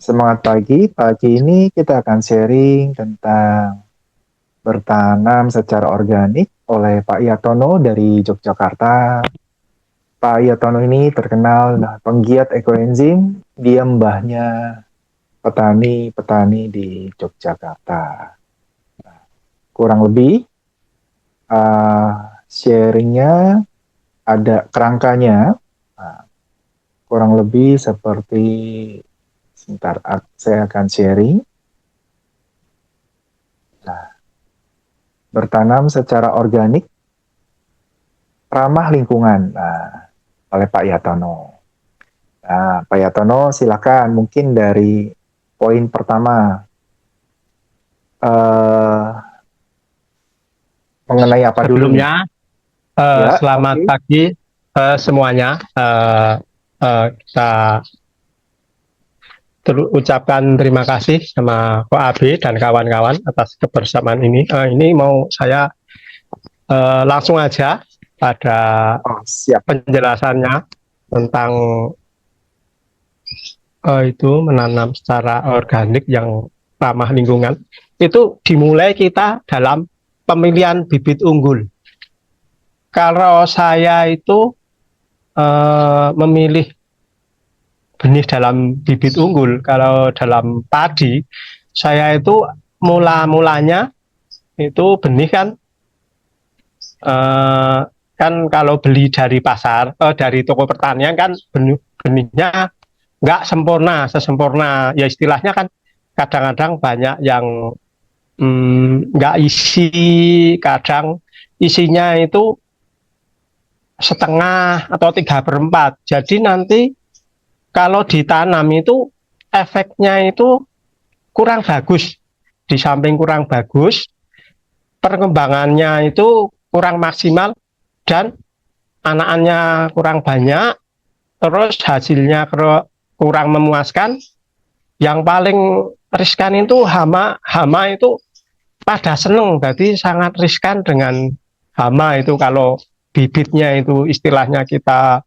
Semangat pagi. Pagi ini kita akan sharing tentang bertanam secara organik oleh Pak Yatono dari Yogyakarta. Pak Yatono ini terkenal penggiat ekoenzim, dia mbahnya petani-petani di Yogyakarta. Kurang lebih sharingnya ada kerangkanya. Nah, kurang lebih seperti, sebentar, saya akan sharing. Nah, bertanam secara organik, ramah lingkungan, oleh Pak Yatono. Nah, Pak Yatono, silakan mungkin dari poin pertama, mengenai apa dulu nih? Sebelumnya, Ya, selamat oke. pagi semuanya. Kita ucapkan terima kasih sama Ko Abi dan kawan-kawan atas kebersamaan ini. Ini mau saya langsung aja pada Oh, siap. penjelasannya tentang itu menanam secara organik yang ramah lingkungan. Itu dimulai kita dalam pemilihan bibit unggul. Kalau saya itu memilih benih dalam bibit unggul, kalau dalam padi, saya itu mulanya itu benih kan, kan kalau beli dari pasar, dari toko pertanian kan benihnya nggak sesempurna, ya istilahnya kan kadang-kadang banyak yang nggak isi, kadang isinya itu setengah atau 3/4. Jadi nanti kalau ditanam itu efeknya itu kurang bagus. Di samping kurang bagus, perkembangannya itu kurang maksimal dan anakannya kurang banyak, terus hasilnya kurang memuaskan. Yang paling riskan itu hama. Hama itu pada seneng, jadi sangat riskan dengan hama itu kalau bibitnya itu istilahnya kita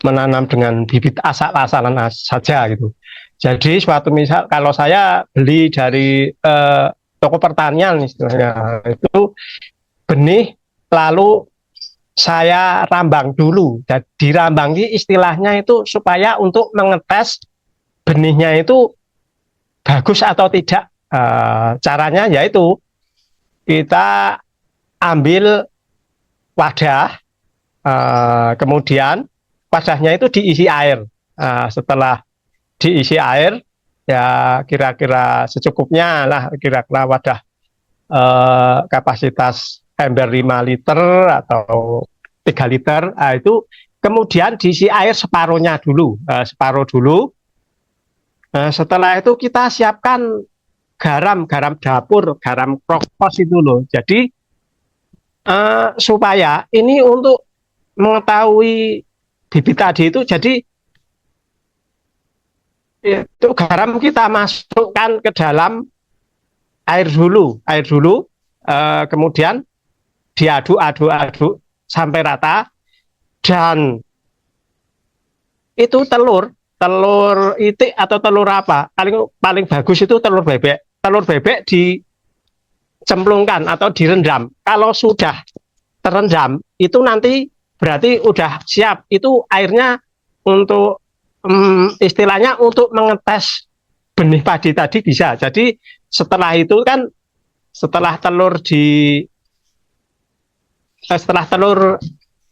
menanam dengan bibit asal-asalan saja gitu. Jadi suatu misal kalau saya beli dari toko pertanian istilahnya itu benih lalu saya rambang dulu. Dan dirambang istilahnya itu supaya untuk mengetes benihnya itu bagus atau tidak. Caranya yaitu kita ambil wadah, kemudian wadahnya itu diisi air. Setelah diisi air, ya kira-kira secukupnya lah, kira-kira wadah kapasitas ember 5 liter atau 3 liter. Itu kemudian diisi air separuhnya dulu, separuh dulu. Setelah itu kita siapkan garam dapur, garam krokos itu loh. Jadi supaya ini untuk mengetahui bibit tadi itu, jadi itu garam kita masukkan ke dalam air dulu, kemudian diaduk sampai rata, dan itu telur itik atau telur apa, paling bagus itu telur bebek dicemplungkan atau direndam. Kalau sudah terendam itu nanti berarti udah siap, itu airnya untuk istilahnya untuk mengetes benih padi tadi bisa. Jadi setelah itu kan setelah telur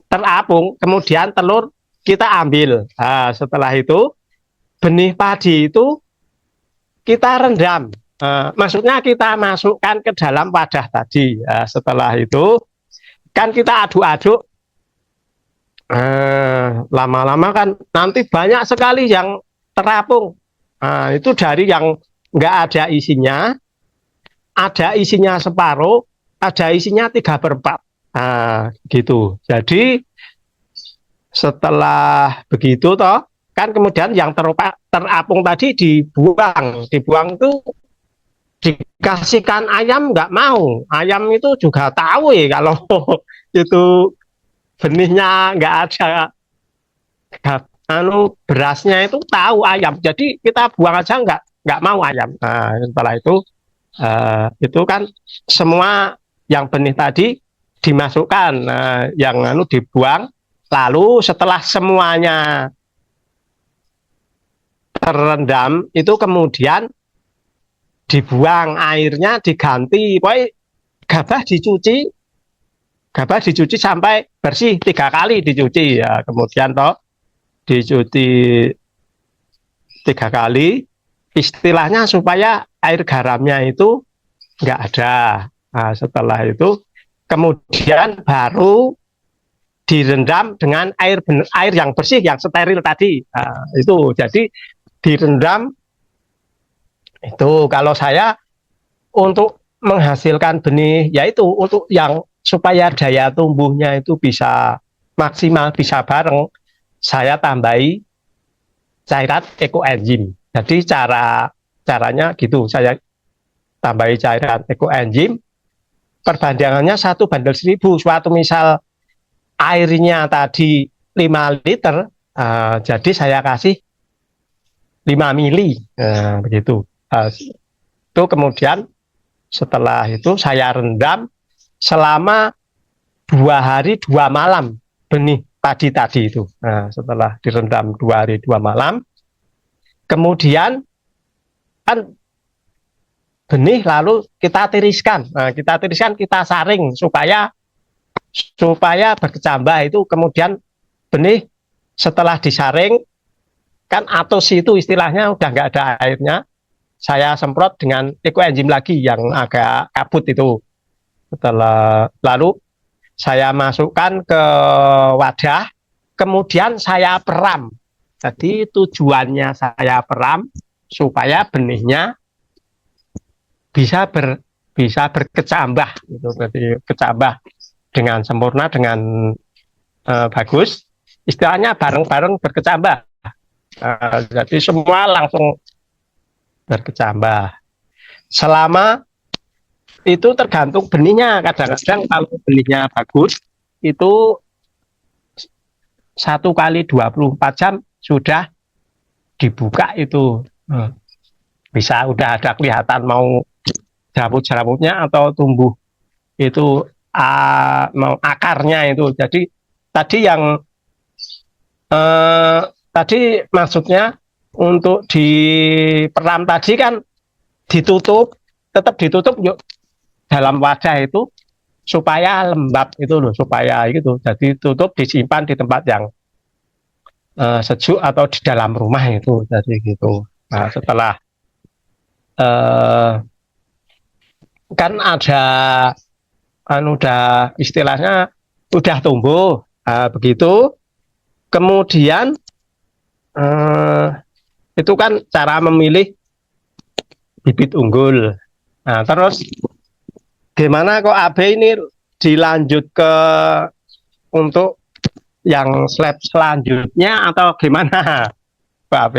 terapung, kemudian telur kita ambil. Nah, setelah itu benih padi itu kita rendam. Maksudnya kita masukkan ke dalam wadah tadi. Setelah itu kan kita aduk-aduk. Lama-lama kan nanti banyak sekali yang terapung. Itu dari yang nggak ada isinya separuh, ada isinya 3/4. Gitu. Jadi setelah begitu toh, kan kemudian yang terapung tadi dibuang itu dikasihkan ayam, nggak mau. Ayam itu juga tahu ya kalau itu benihnya nggak ada berasnya itu tahu ayam, jadi kita buang aja nggak mau ayam. Nah, setelah itu kan semua yang benih tadi dimasukkan, yang dibuang. Lalu setelah semuanya terendam itu kemudian dibuang airnya, diganti. Pokoknya gabah dicuci sampai bersih 3 kali dicuci ya, kemudian dicuci 3 kali, istilahnya supaya air garamnya itu nggak ada. Nah, setelah itu kemudian baru direndam dengan air yang bersih, yang steril tadi. Nah, itu jadi direndam itu. Kalau saya untuk menghasilkan benih, yaitu untuk yang supaya daya tumbuhnya itu bisa maksimal, bisa bareng, saya tambahi cairan ekoenzim. Jadi caranya gitu, saya tambahi cairan ekoenzim, perbandingannya 1/1000. Suatu misal airnya tadi 5 liter, jadi saya kasih 5 mili, begitu. Itu kemudian setelah itu saya rendam selama 2 hari 2 malam benih padi tadi itu. Nah, setelah direndam 2 hari 2 malam, kemudian kan benih lalu kita tiriskan. Nah, kita saring supaya berkecambah. Itu kemudian benih setelah disaring kan atos itu istilahnya udah nggak ada airnya, saya semprot dengan ekoenzim lagi yang agak kabut itu. Lalu saya masukkan ke wadah, kemudian saya peram. Jadi tujuannya saya peram supaya benihnya bisa berkecambah gitu. Jadi kecambah dengan sempurna, dengan bagus, istilahnya bareng-bareng berkecambah. Jadi semua langsung berkecambah. Selama itu tergantung benihnya. Kadang-kadang kalau benihnya bagus, itu 1 kali 24 jam sudah dibuka itu. Bisa udah ada kelihatan mau jeramut-jeramutnya atau tumbuh itu mau akarnya itu. Jadi tadi yang tadi maksudnya untuk di peram tadi kan ditutup, tetap ditutup yuk dalam wadah itu supaya lembab itu loh, supaya gitu. Jadi tutup, disimpan di tempat yang sejuk atau di dalam rumah itu, jadi gitu. Nah, setelah kan ada udah istilahnya udah tumbuh, begitu kemudian itu kan cara memilih bibit unggul. Nah, terus gimana kok AB ini dilanjut ke untuk yang slab selanjutnya atau gimana, Pak AB?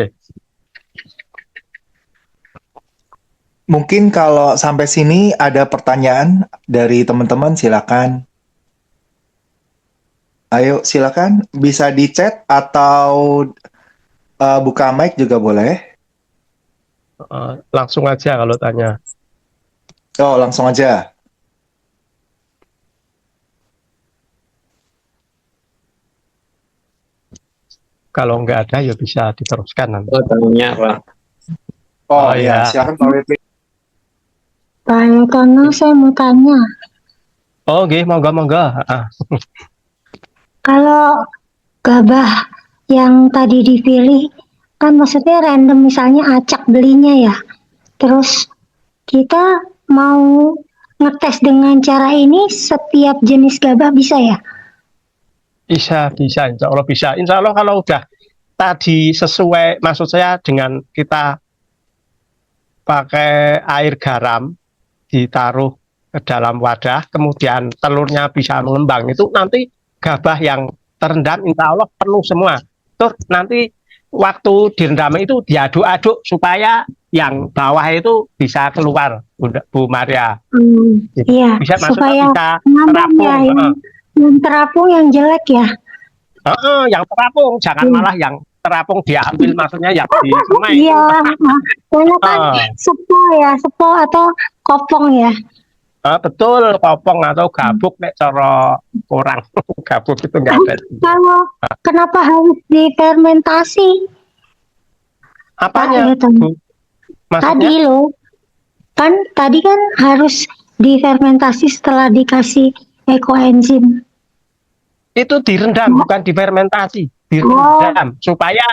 Mungkin kalau sampai sini ada pertanyaan dari teman-teman, silakan. Ayo, silakan. Bisa di chat atau buka mic juga boleh. Langsung aja kalau tanya. Oh, langsung aja. Kalau nggak ada ya bisa diteruskan nanti. Oh, tanya, Pak. Oh iya, silakan Pak Wipri. Pak Yotono, saya mau tanya. Oh, oke, monggo. Kalau gabah yang tadi dipilih, kan maksudnya random, misalnya acak belinya ya. Terus kita mau ngetes dengan cara ini, setiap jenis gabah bisa ya? Bisa, insya Allah bisa. Insya Allah kalau udah tadi sesuai, maksud saya dengan kita pakai air garam, ditaruh ke dalam wadah, kemudian telurnya bisa mengembang, itu nanti gabah yang terendam insya Allah penuh semua. Terus nanti waktu direndam itu diaduk-aduk supaya yang bawah itu bisa keluar, Bu Maria. Iya, Bisa supaya bisa terapung ya, yang terapung yang jelek ya. yang terapung, jangan malah yang terapung diambil, maksudnya ya di semai itu. Iya, karena kan Ah, sepo atau kopong ya. betul, kopong atau gabuk nek cara kurang. Gabuk itu enggak ada. Kalau kenapa harus difermentasi, Pak Apanya, ya Tom? Bu? Maksudnya Tadi loh, kan tadi kan harus difermentasi setelah dikasih ekoenzim. itu direndam, bukan difermentasi, Oh, direndam supaya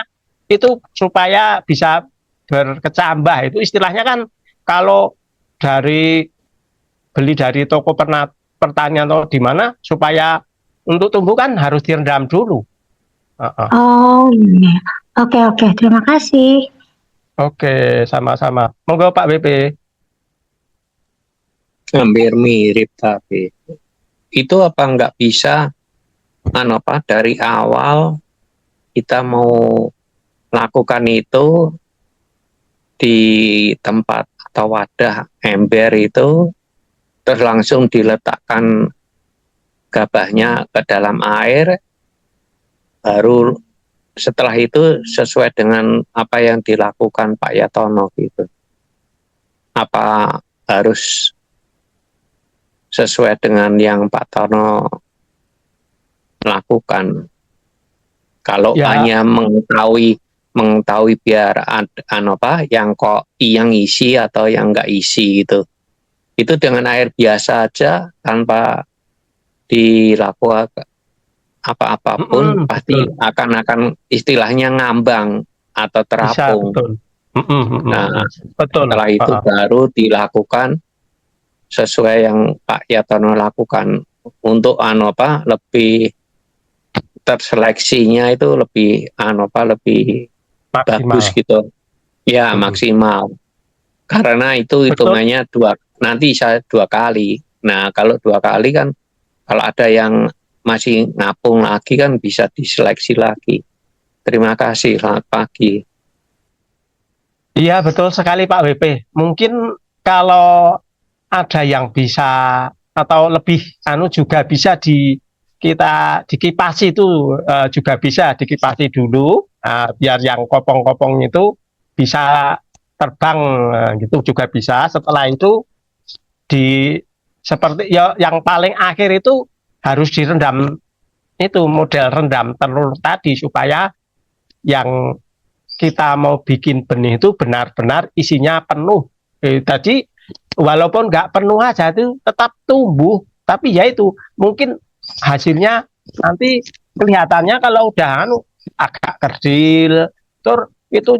bisa berkecambah. Itu istilahnya kan kalau dari beli dari toko pertanian atau di mana, supaya untuk tumbuh kan harus direndam dulu. oh iya. Oke, oke. Terima kasih. Oke, sama-sama. Monggo Pak BP. Hampir mirip, tapi itu apa nggak bisa dari awal kita mau lakukan itu di tempat atau wadah ember itu, terus langsung diletakkan gabahnya ke dalam air, baru setelah itu sesuai dengan apa yang dilakukan Pak Yatono gitu. Apa harus sesuai dengan yang Pak Tono lakukan? Kalau Ya. hanya mengetahui biar yang isi atau yang nggak isi gitu, itu dengan air biasa aja tanpa dilakukan apa-apapun, pasti Betul. akan istilahnya ngambang atau Bisa, terapung. betul. Nah, Betul. setelah itu baru dilakukan sesuai yang Pak Yatono lakukan untuk lebih terseleksinya itu lebih lebih Maksimal. bagus gitu ya, maksimal, karena itu Betul. hitungannya nanti saya 2 kali. Nah, kalau 2 kali kan, kalau ada yang masih ngapung lagi kan bisa diseleksi lagi. Terima kasih, selamat pagi. Iya, betul sekali Pak WP. Mungkin kalau ada yang bisa atau lebih juga bisa kita dikipasi itu, juga bisa dikipasi dulu, biar yang kopong-kopong itu bisa terbang, gitu juga bisa. Setelah itu seperti ya, yang paling akhir itu harus direndam, itu model rendam telur tadi, supaya yang kita mau bikin benih itu benar-benar isinya penuh. Tadi walaupun nggak penuh aja itu tetap tumbuh, tapi ya itu mungkin hasilnya nanti kelihatannya kalau udah agak kerdil, terus itu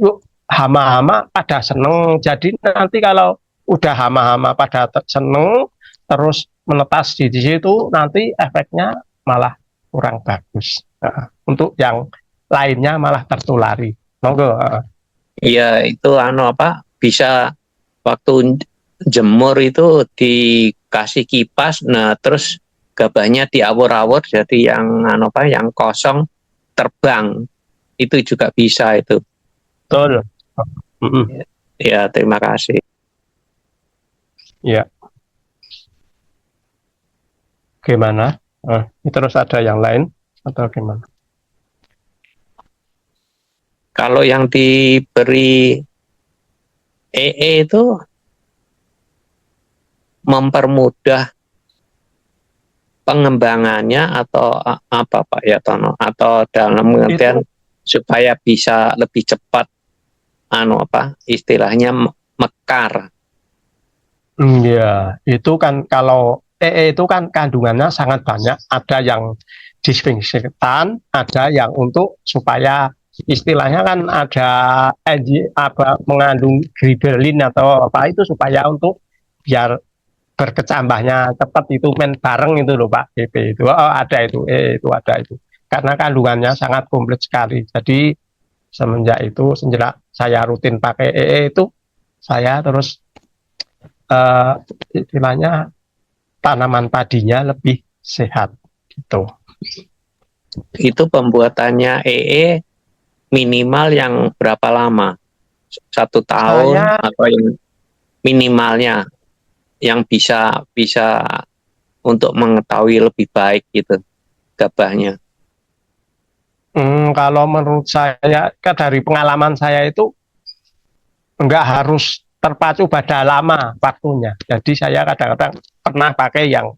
hama-hama pada seneng. Jadi nanti kalau udah hama-hama pada seneng terus menetas di situ, nanti efeknya malah kurang bagus. Untuk yang lainnya malah tertulari. Monggo. Iya, itu bisa waktu jemur itu dikasih kipas, nah terus gabahnya diawur-awur jadi yang kosong terbang. Itu juga bisa itu. Betul. Ya, terima kasih. Ya. Gimana? Terus ada yang lain atau gimana? Kalau yang diberi EE itu mempermudah pengembangannya atau apa Pak Yatono? Atau dalam pengertian supaya bisa lebih cepat istilahnya mekar. Iya, itu kan kalau EE itu kan kandungannya sangat banyak. Ada yang disinfektan, ada yang untuk supaya istilahnya kan ada mengandung gibberellin atau apa itu, supaya untuk biar berkecambahnya cepat, itu main bareng itu loh Pak BP itu. Ada itu, itu ada itu. Karena kandungannya sangat komplit sekali. Jadi semenjak saya rutin pakai EE itu, saya terus istilahnya tanaman padinya lebih sehat gitu. Itu pembuatannya EE minimal yang berapa lama? 1 tahun atau yang minimalnya yang bisa untuk mengetahui lebih baik gitu gabahnya? Kalau menurut saya, dari pengalaman saya itu nggak harus terpacu pada lama waktunya. Jadi saya kadang-kadang pernah pakai yang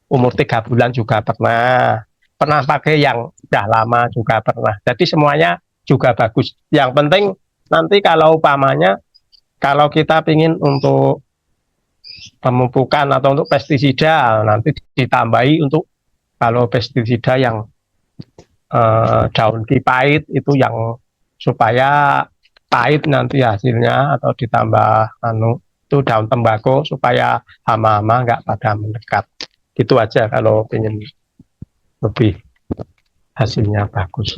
umur 3 bulan juga pernah pakai yang udah lama juga pernah. Jadi semuanya juga bagus. Yang penting nanti kalau umpamanya, kalau kita ingin untuk pemupukan atau untuk pestisida, nanti ditambahi untuk kalau pestisida yang daun kipait itu yang supaya pahit nanti hasilnya, atau ditambah itu daun tembakau supaya hama-hama nggak pada mendekat. Gitu aja kalau ingin lebih hasilnya bagus.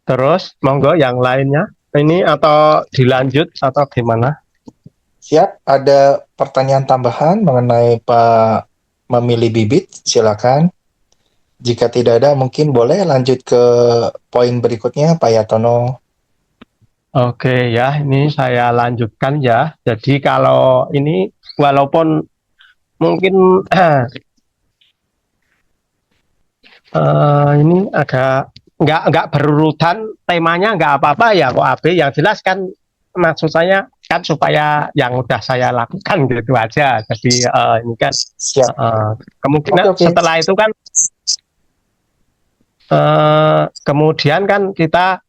Terus monggo yang lainnya ini, atau dilanjut atau gimana? Siap, ada pertanyaan tambahan mengenai Pak memilih bibit, silakan. Jika tidak ada, mungkin boleh lanjut ke poin berikutnya, Pak Yatono. Oke ya, ini saya lanjutkan ya. Jadi kalau ini walaupun mungkin ini agak nggak berurutan temanya, nggak apa-apa ya kok AB. Yang jelas kan maksud saya kan supaya yang udah saya lakukan gitu aja. Jadi ini kan Siap. kemungkinan Oke. setelah itu kan kemudian kan kita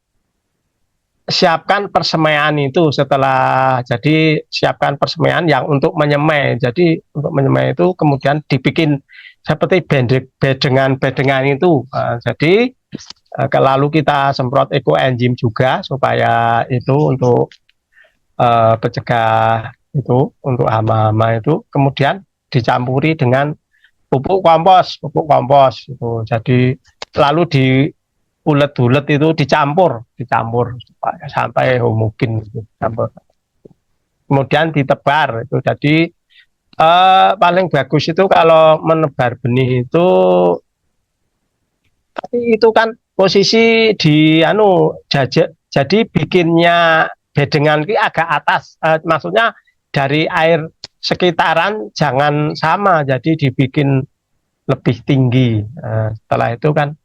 siapkan persemaian itu setelah, jadi siapkan persemaian yang untuk menyemai. Jadi untuk menyemai itu kemudian dibikin seperti bedengan itu. Jadi lalu kita semprot ekoenzim juga supaya itu untuk pencegah itu untuk hama-hama itu, kemudian dicampuri dengan pupuk kompos itu. Jadi lalu diulet-ulet itu dicampur sampai homogen gitu, campur. Kemudian ditebar itu. Jadi paling bagus itu kalau menebar benih itu, tapi itu kan posisi di jadi bikinnya bedengan ini agak atas, maksudnya dari air sekitaran jangan sama, jadi dibikin lebih tinggi. Setelah itu kan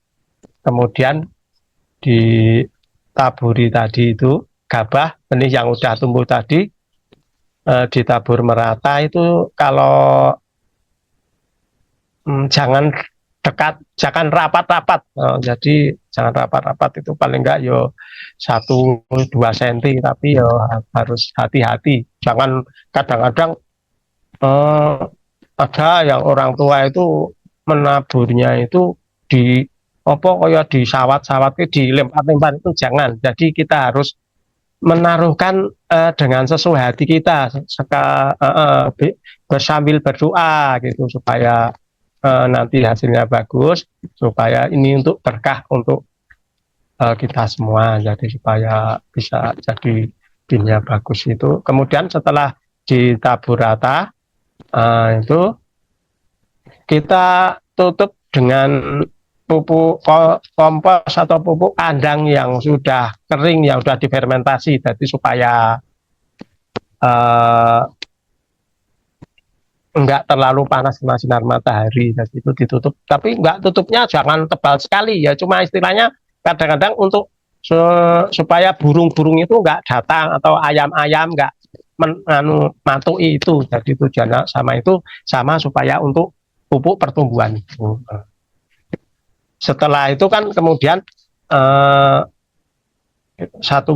kemudian ditaburi tadi itu gabah benih yang udah tumbuh tadi, ditabur merata itu. Kalau jangan dekat, jangan rapat-rapat. Jadi jangan rapat-rapat, itu paling enggak yo 1-2 cm, tapi yo harus hati-hati. Jangan kadang-kadang ada yang orang tua itu menaburnya itu di kayak di sawat-sawat, dilempar-lempar, itu jangan. Jadi kita harus menaruhkan dengan sesuai hati kita, bersambil berdoa gitu, supaya nanti hasilnya bagus, supaya ini untuk berkah untuk kita semua, jadi supaya bisa jadi binnya bagus itu. Kemudian setelah ditabur rata, itu kita tutup dengan pupuk kompos atau pupuk kandang yang sudah kering, yang sudah difermentasi, jadi supaya enggak terlalu panas kena sinar matahari. Jadi itu ditutup, tapi enggak tutupnya jangan tebal sekali ya, cuma istilahnya kadang-kadang untuk supaya burung-burung itu enggak datang, atau ayam-ayam enggak matui itu. Jadi tujuannya sama supaya untuk pupuk pertumbuhan itu. Setelah itu kan kemudian 1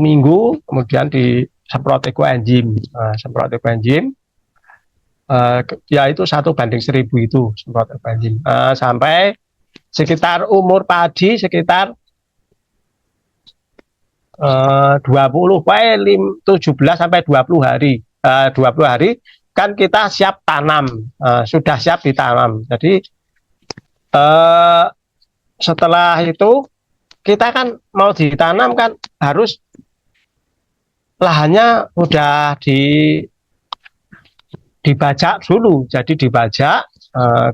minggu kemudian disemprot ekoenzim. Semprot ekoenzim, ya itu 1:1000 itu semprot ekoenzim, sampai sekitar umur padi sekitar 17 sampai 20 hari. 20 hari kan kita siap tanam, sudah siap ditanam. Jadi setelah itu kita kan mau ditanam kan harus lahannya udah dibajak dulu. Jadi dibajak,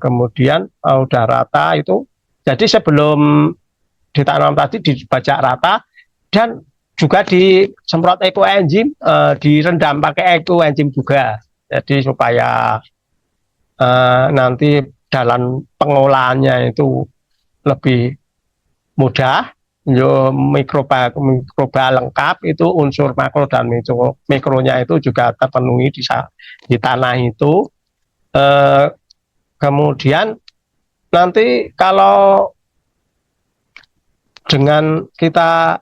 kemudian udah rata itu. Jadi sebelum ditanam tadi dibajak rata, dan juga disemprot ekoenzim, direndam pakai ekoenzim juga. Jadi supaya nanti dalam pengolahannya itu lebih mudah. Yo, mikroba lengkap itu unsur makro dan mikronya itu juga terpenuhi di tanah itu. Kemudian nanti kalau dengan kita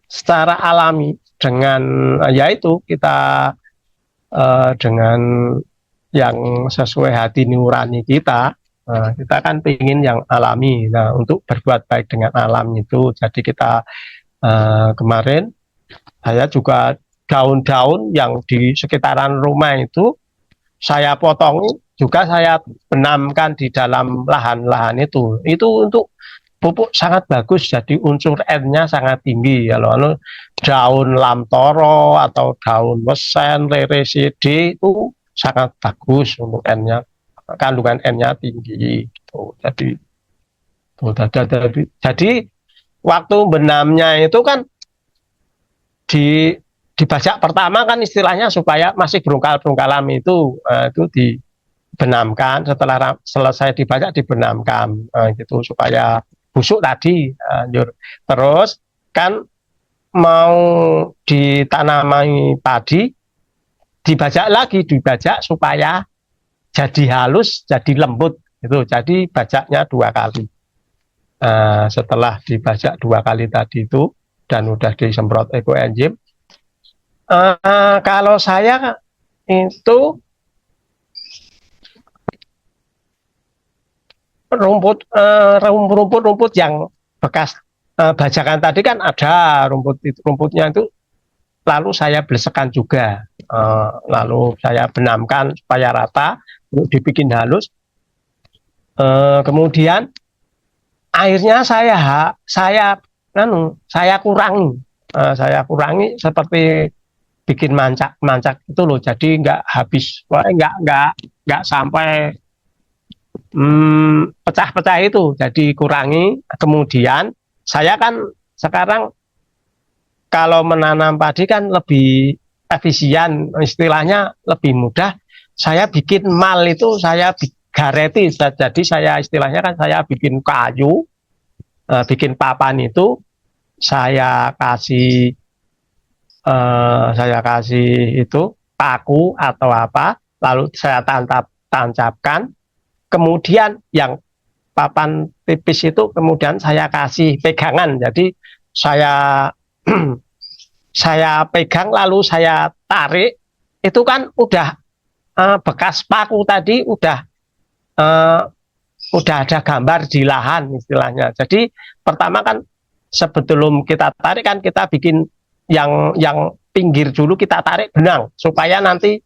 secara alami dengan yaitu kita dengan yang sesuai hati nurani kita, kita kan pengen yang alami. Nah, untuk berbuat baik dengan alam itu, jadi kita kemarin saya juga daun-daun yang di sekitaran rumah itu saya potong juga saya benamkan di dalam lahan-lahan itu untuk pupuk sangat bagus, jadi unsur N-nya sangat tinggi. Kalau daun lamtoro atau daun wesen, rereside itu sangat bagus untuk N-nya, kandungan N-nya tinggi. Jadi waktu benamnya itu kan dibajak pertama kan istilahnya supaya masih berungkal-berungkalan itu dibenamkan, setelah selesai dibajak dibenamkan gitu supaya busuk tadi. Terus kan mau ditanami padi dibajak supaya jadi halus, jadi lembut gitu. Jadi bajaknya 2 kali. Setelah dibajak 2 kali tadi itu dan udah disemprot ekoenzim, kalau saya itu rumput yang bekas bajakan tadi kan ada rumputnya itu, lalu saya blesekan juga, lalu saya benamkan supaya rata untuk dibikin halus. Kemudian airnya saya kurangi seperti bikin mancak itu loh, jadi nggak habis, nggak sampai pecah-pecah itu, jadi kurangi. Kemudian saya kan sekarang kalau menanam padi kan lebih efisien, istilahnya lebih mudah. Saya bikin mal itu saya gareti, jadi saya istilahnya kan saya bikin kayu, bikin papan itu saya kasih itu paku atau apa, lalu saya tancapkan. Kemudian yang papan tipis itu kemudian saya kasih pegangan, jadi saya pegang lalu saya tarik, itu kan udah bekas paku tadi udah ada gambar di lahan istilahnya. Jadi pertama kan sebelum kita tarik kan kita bikin yang pinggir dulu, kita tarik benang supaya nanti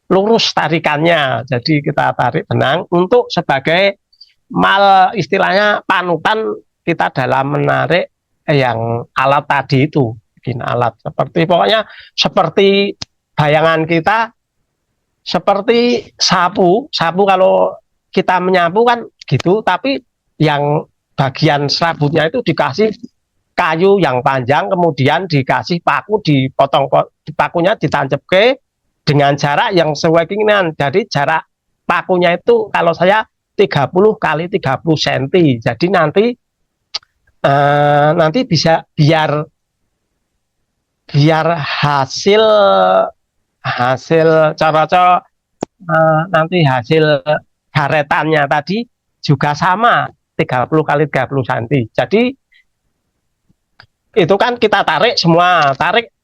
lurus tarikannya. Jadi kita tarik benang untuk sebagai mal, istilahnya panutan kita dalam menarik yang alat tadi itu, bikin alat pokoknya seperti bayangan kita seperti sapu kalau kita menyapu kan gitu, tapi yang bagian serabutnya itu dikasih kayu yang panjang, kemudian dikasih paku, dipotong pakunya ditancap ke dengan jarak yang sesuai keinginan. Jadi jarak pakunya itu kalau saya 30 kali 30 cm. Jadi nanti bisa biar hasil cara nanti hasil garetannya tadi juga sama 30 kali 30 cm. Jadi itu kan kita tarik semua,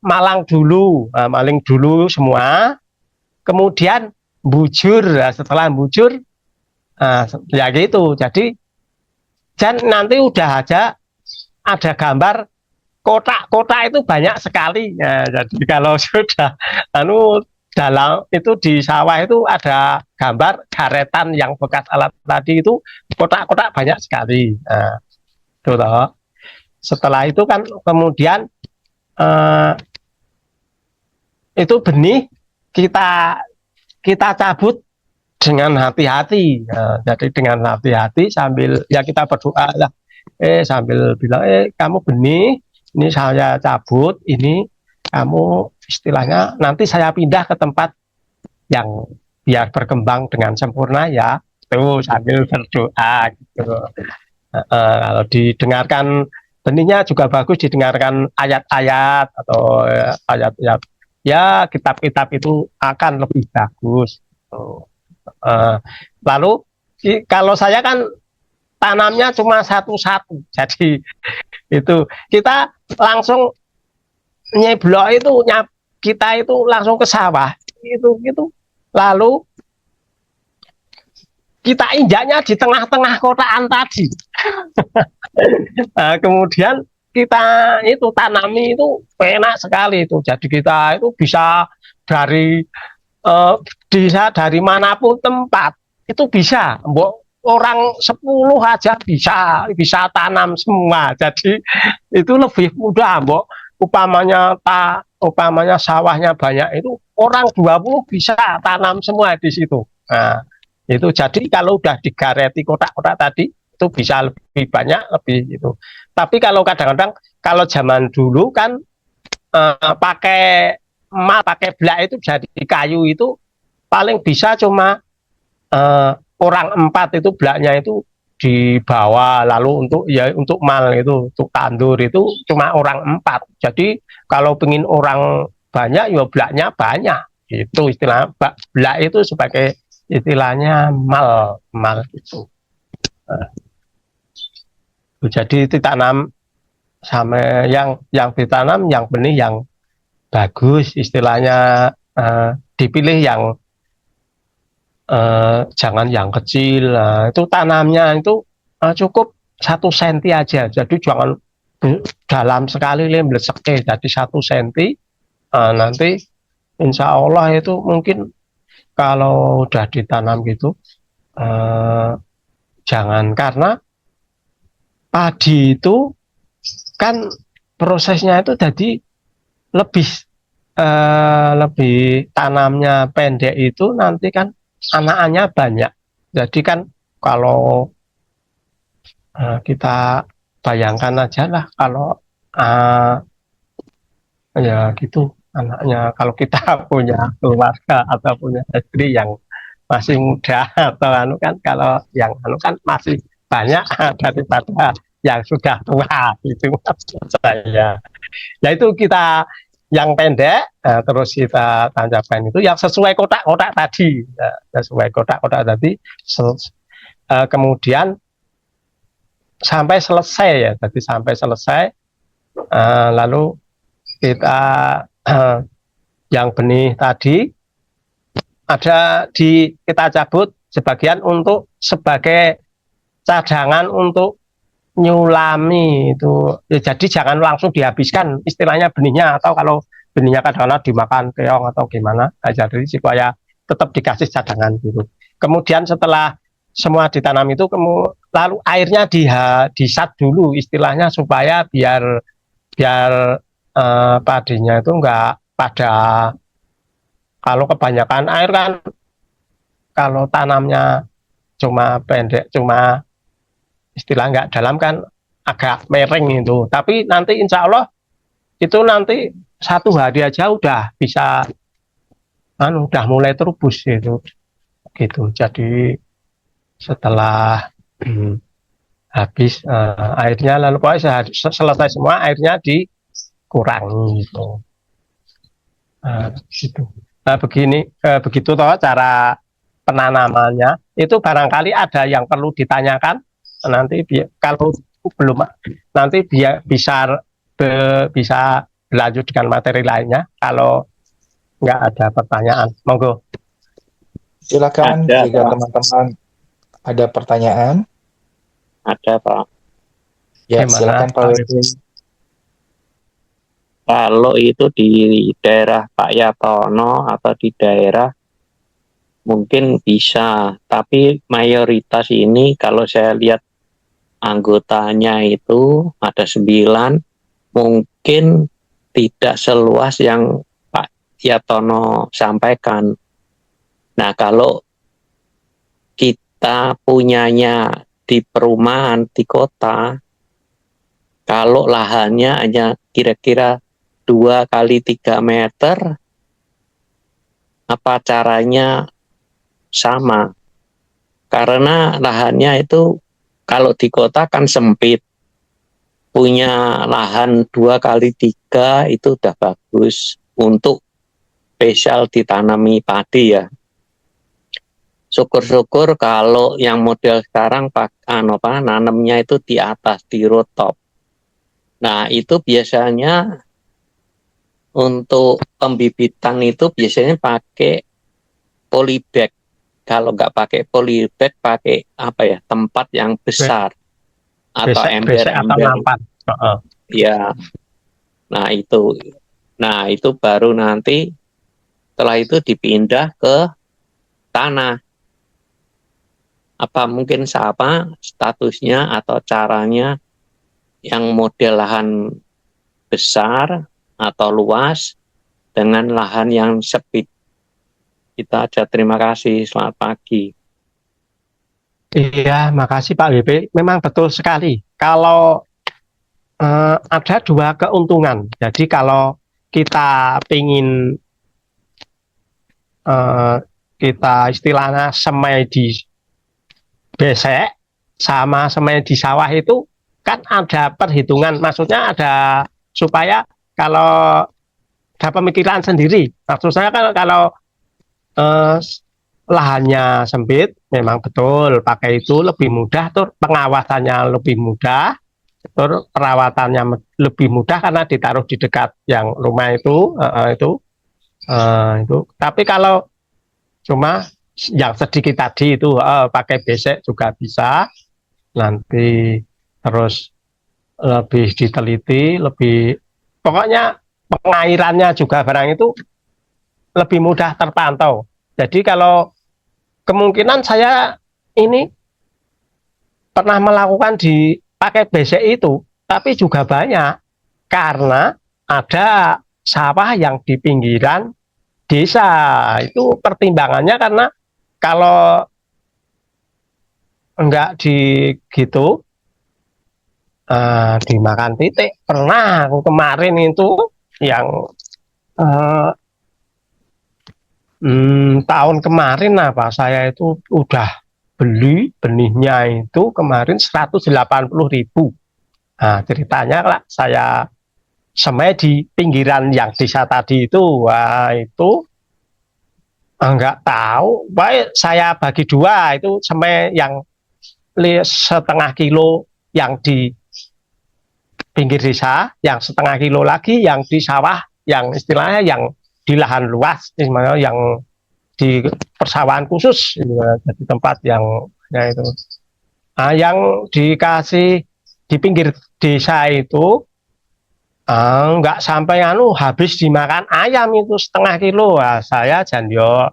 maling dulu semua, kemudian bujur. Setelah bujur ya gitu. Jadi dan nanti udah ada gambar kotak-kotak itu banyak sekali. Jadi kalau sudah dalam itu di sawah itu ada gambar garetan yang bekas alat tadi itu, kotak-kotak banyak sekali. Itu toh. Setelah itu kan kemudian itu benih kita cabut dengan hati-hati. Jadi dengan hati-hati sambil ya kita berdoa lah, sambil bilang kamu benih ini saya cabut, ini kamu istilahnya nanti saya pindah ke tempat yang biar berkembang dengan sempurna ya tuh sambil berdoa gitu. Kalau didengarkan benihnya juga bagus, didengarkan ayat-ayat atau ayat-ayat ya kitab-kitab itu akan lebih bagus. Lalu kalau saya kan tanamnya cuma satu-satu, jadi itu kita langsung nyeblok itu kita itu langsung ke sawah itu lalu kita injaknya di tengah-tengah kotaan tadi. Nah, kemudian kita itu tanami itu enak sekali itu, jadi kita itu bisa dari bisa dari manapun tempat itu bisa, orang 10 aja bisa tanam semua, jadi itu lebih mudah, upamanya sawahnya banyak itu orang 20 bisa tanam semua di situ. Nah, itu jadi kalau udah digareti kotak-kotak tadi itu bisa lebih banyak lebih itu. Tapi kalau kadang-kadang kalau zaman dulu kan pakai blak itu jadi kayu itu paling bisa cuma orang 4 itu blaknya itu dibawa, lalu untuk mal itu untuk tandur itu cuma orang 4. Jadi kalau pengen orang banyak ya blaknya banyak. Itu istilah blak itu sebagai istilahnya mal itu. Jadi ditanam sama yang ditanam yang benih yang bagus, istilahnya dipilih yang jangan yang kecil. Itu tanamnya itu cukup 1 senti aja, jadi jangan dalam sekali meleseknya, jadi 1 senti. Nanti insya Allah itu mungkin kalau udah ditanam gitu jangan, karena padi itu kan prosesnya itu jadi lebih tanamnya pendek itu nanti kan anakannya banyak. Jadi kan kalau kita bayangkan aja lah kalau ya gitu anaknya, kalau kita punya keluarga atau punya istri yang masih muda atau kan, kalau yang kan masih banyak daripada yang sudah tua, itu maksud saya. Nah itu kita yang pendek terus kita tancapkan itu yang sesuai kotak-kotak tadi, sesuai kotak-kotak tadi, kemudian sampai selesai ya, jadi sampai selesai, lalu kita yang benih tadi ada kita cabut sebagian untuk sebagai cadangan untuk nyulami itu ya, jadi jangan langsung dihabiskan istilahnya benihnya, atau kalau benihnya kadang-kadang dimakan keong atau gimana, jadi supaya tetap dikasih cadangan gitu. Kemudian setelah semua ditanam itu lalu airnya disat dulu istilahnya, supaya biar padinya itu enggak pada, kalau kebanyakan air kan kalau tanamnya cuma pendek, cuma istilah nggak dalam kan agak miring itu, tapi nanti insya Allah itu nanti 1 hari aja udah bisa udah mulai terubus gitu. Jadi setelah habis airnya, lalu pokoknya selesai semua airnya dikurangi gitu. Gitu. Begitu toh cara penanamannya. Itu barangkali ada yang perlu ditanyakan nanti, kalau belum nanti bisa berlanjut dengan materi lainnya. Kalau nggak ada pertanyaan, monggo. Silakan jika teman-teman ada pertanyaan. Ada Pak. Ya, silakan Pak Wedin. Kalau itu di daerah Pak Yatono atau di daerah mungkin bisa, tapi mayoritas ini kalau saya lihat anggotanya itu ada 9, mungkin tidak seluas yang Pak Yatono sampaikan. Nah, kalau kita punyanya di perumahan, di kota, kalau lahannya hanya kira-kira 2 kali 3 meter, apa caranya sama. Karena lahannya itu kalau di kota kan sempit, punya lahan 2x3 itu udah bagus untuk spesial ditanami padi ya. Syukur-syukur kalau yang model sekarang nanamnya itu di atas, di rooftop. Nah itu biasanya untuk pembibitan itu biasanya pakai polybag. Kalau nggak pakai polybag, pakai apa ya, tempat yang besar atau Besek atau ember-ember. nampan. Ya, nah itu baru nanti setelah itu dipindah ke tanah. Apa mungkin sama statusnya atau caranya yang model lahan besar atau luas dengan lahan yang sempit. Kita aja, terima kasih, selamat pagi. Iya, makasih Pak WP. Memang betul sekali. Kalau ada dua keuntungan. Jadi kalau kita pingin kita istilahnya semai di besek sama semai di sawah itu kan ada perhitungan. Maksudnya ada supaya kalau ada pemikiran sendiri. Maksud saya kan kalau lahannya sempit, memang betul pakai itu lebih mudah, tuh pengawasannya lebih mudah, terus perawatannya lebih mudah karena ditaruh di dekat yang rumah itu. Tapi kalau cuma yang sedikit tadi itu pakai besek juga bisa, nanti terus lebih diteliti, lebih pokoknya pengairannya juga barang itu lebih mudah terpantau. Jadi kalau kemungkinan saya ini pernah melakukan di pakai besek itu, tapi juga banyak karena ada sawah yang di pinggiran desa. Itu pertimbangannya karena kalau enggak di gitu dimakan titik. Pernah aku kemarin itu yang tahun kemarin apa saya itu udah beli benihnya itu kemarin 180.000. Nah, ceritanya lah saya semai di pinggiran yang desa tadi itu, wah itu enggak tahu, baik saya bagi dua itu semai yang setengah kilo yang di pinggir desa, yang setengah kilo lagi yang di sawah, yang istilahnya yang di lahan luas, yang di persawahan khusus, jadi tempat yang ya itu. Nah, yang dikasih di pinggir desa itu nggak sampai habis dimakan ayam itu setengah kilo. Nah, saya janjo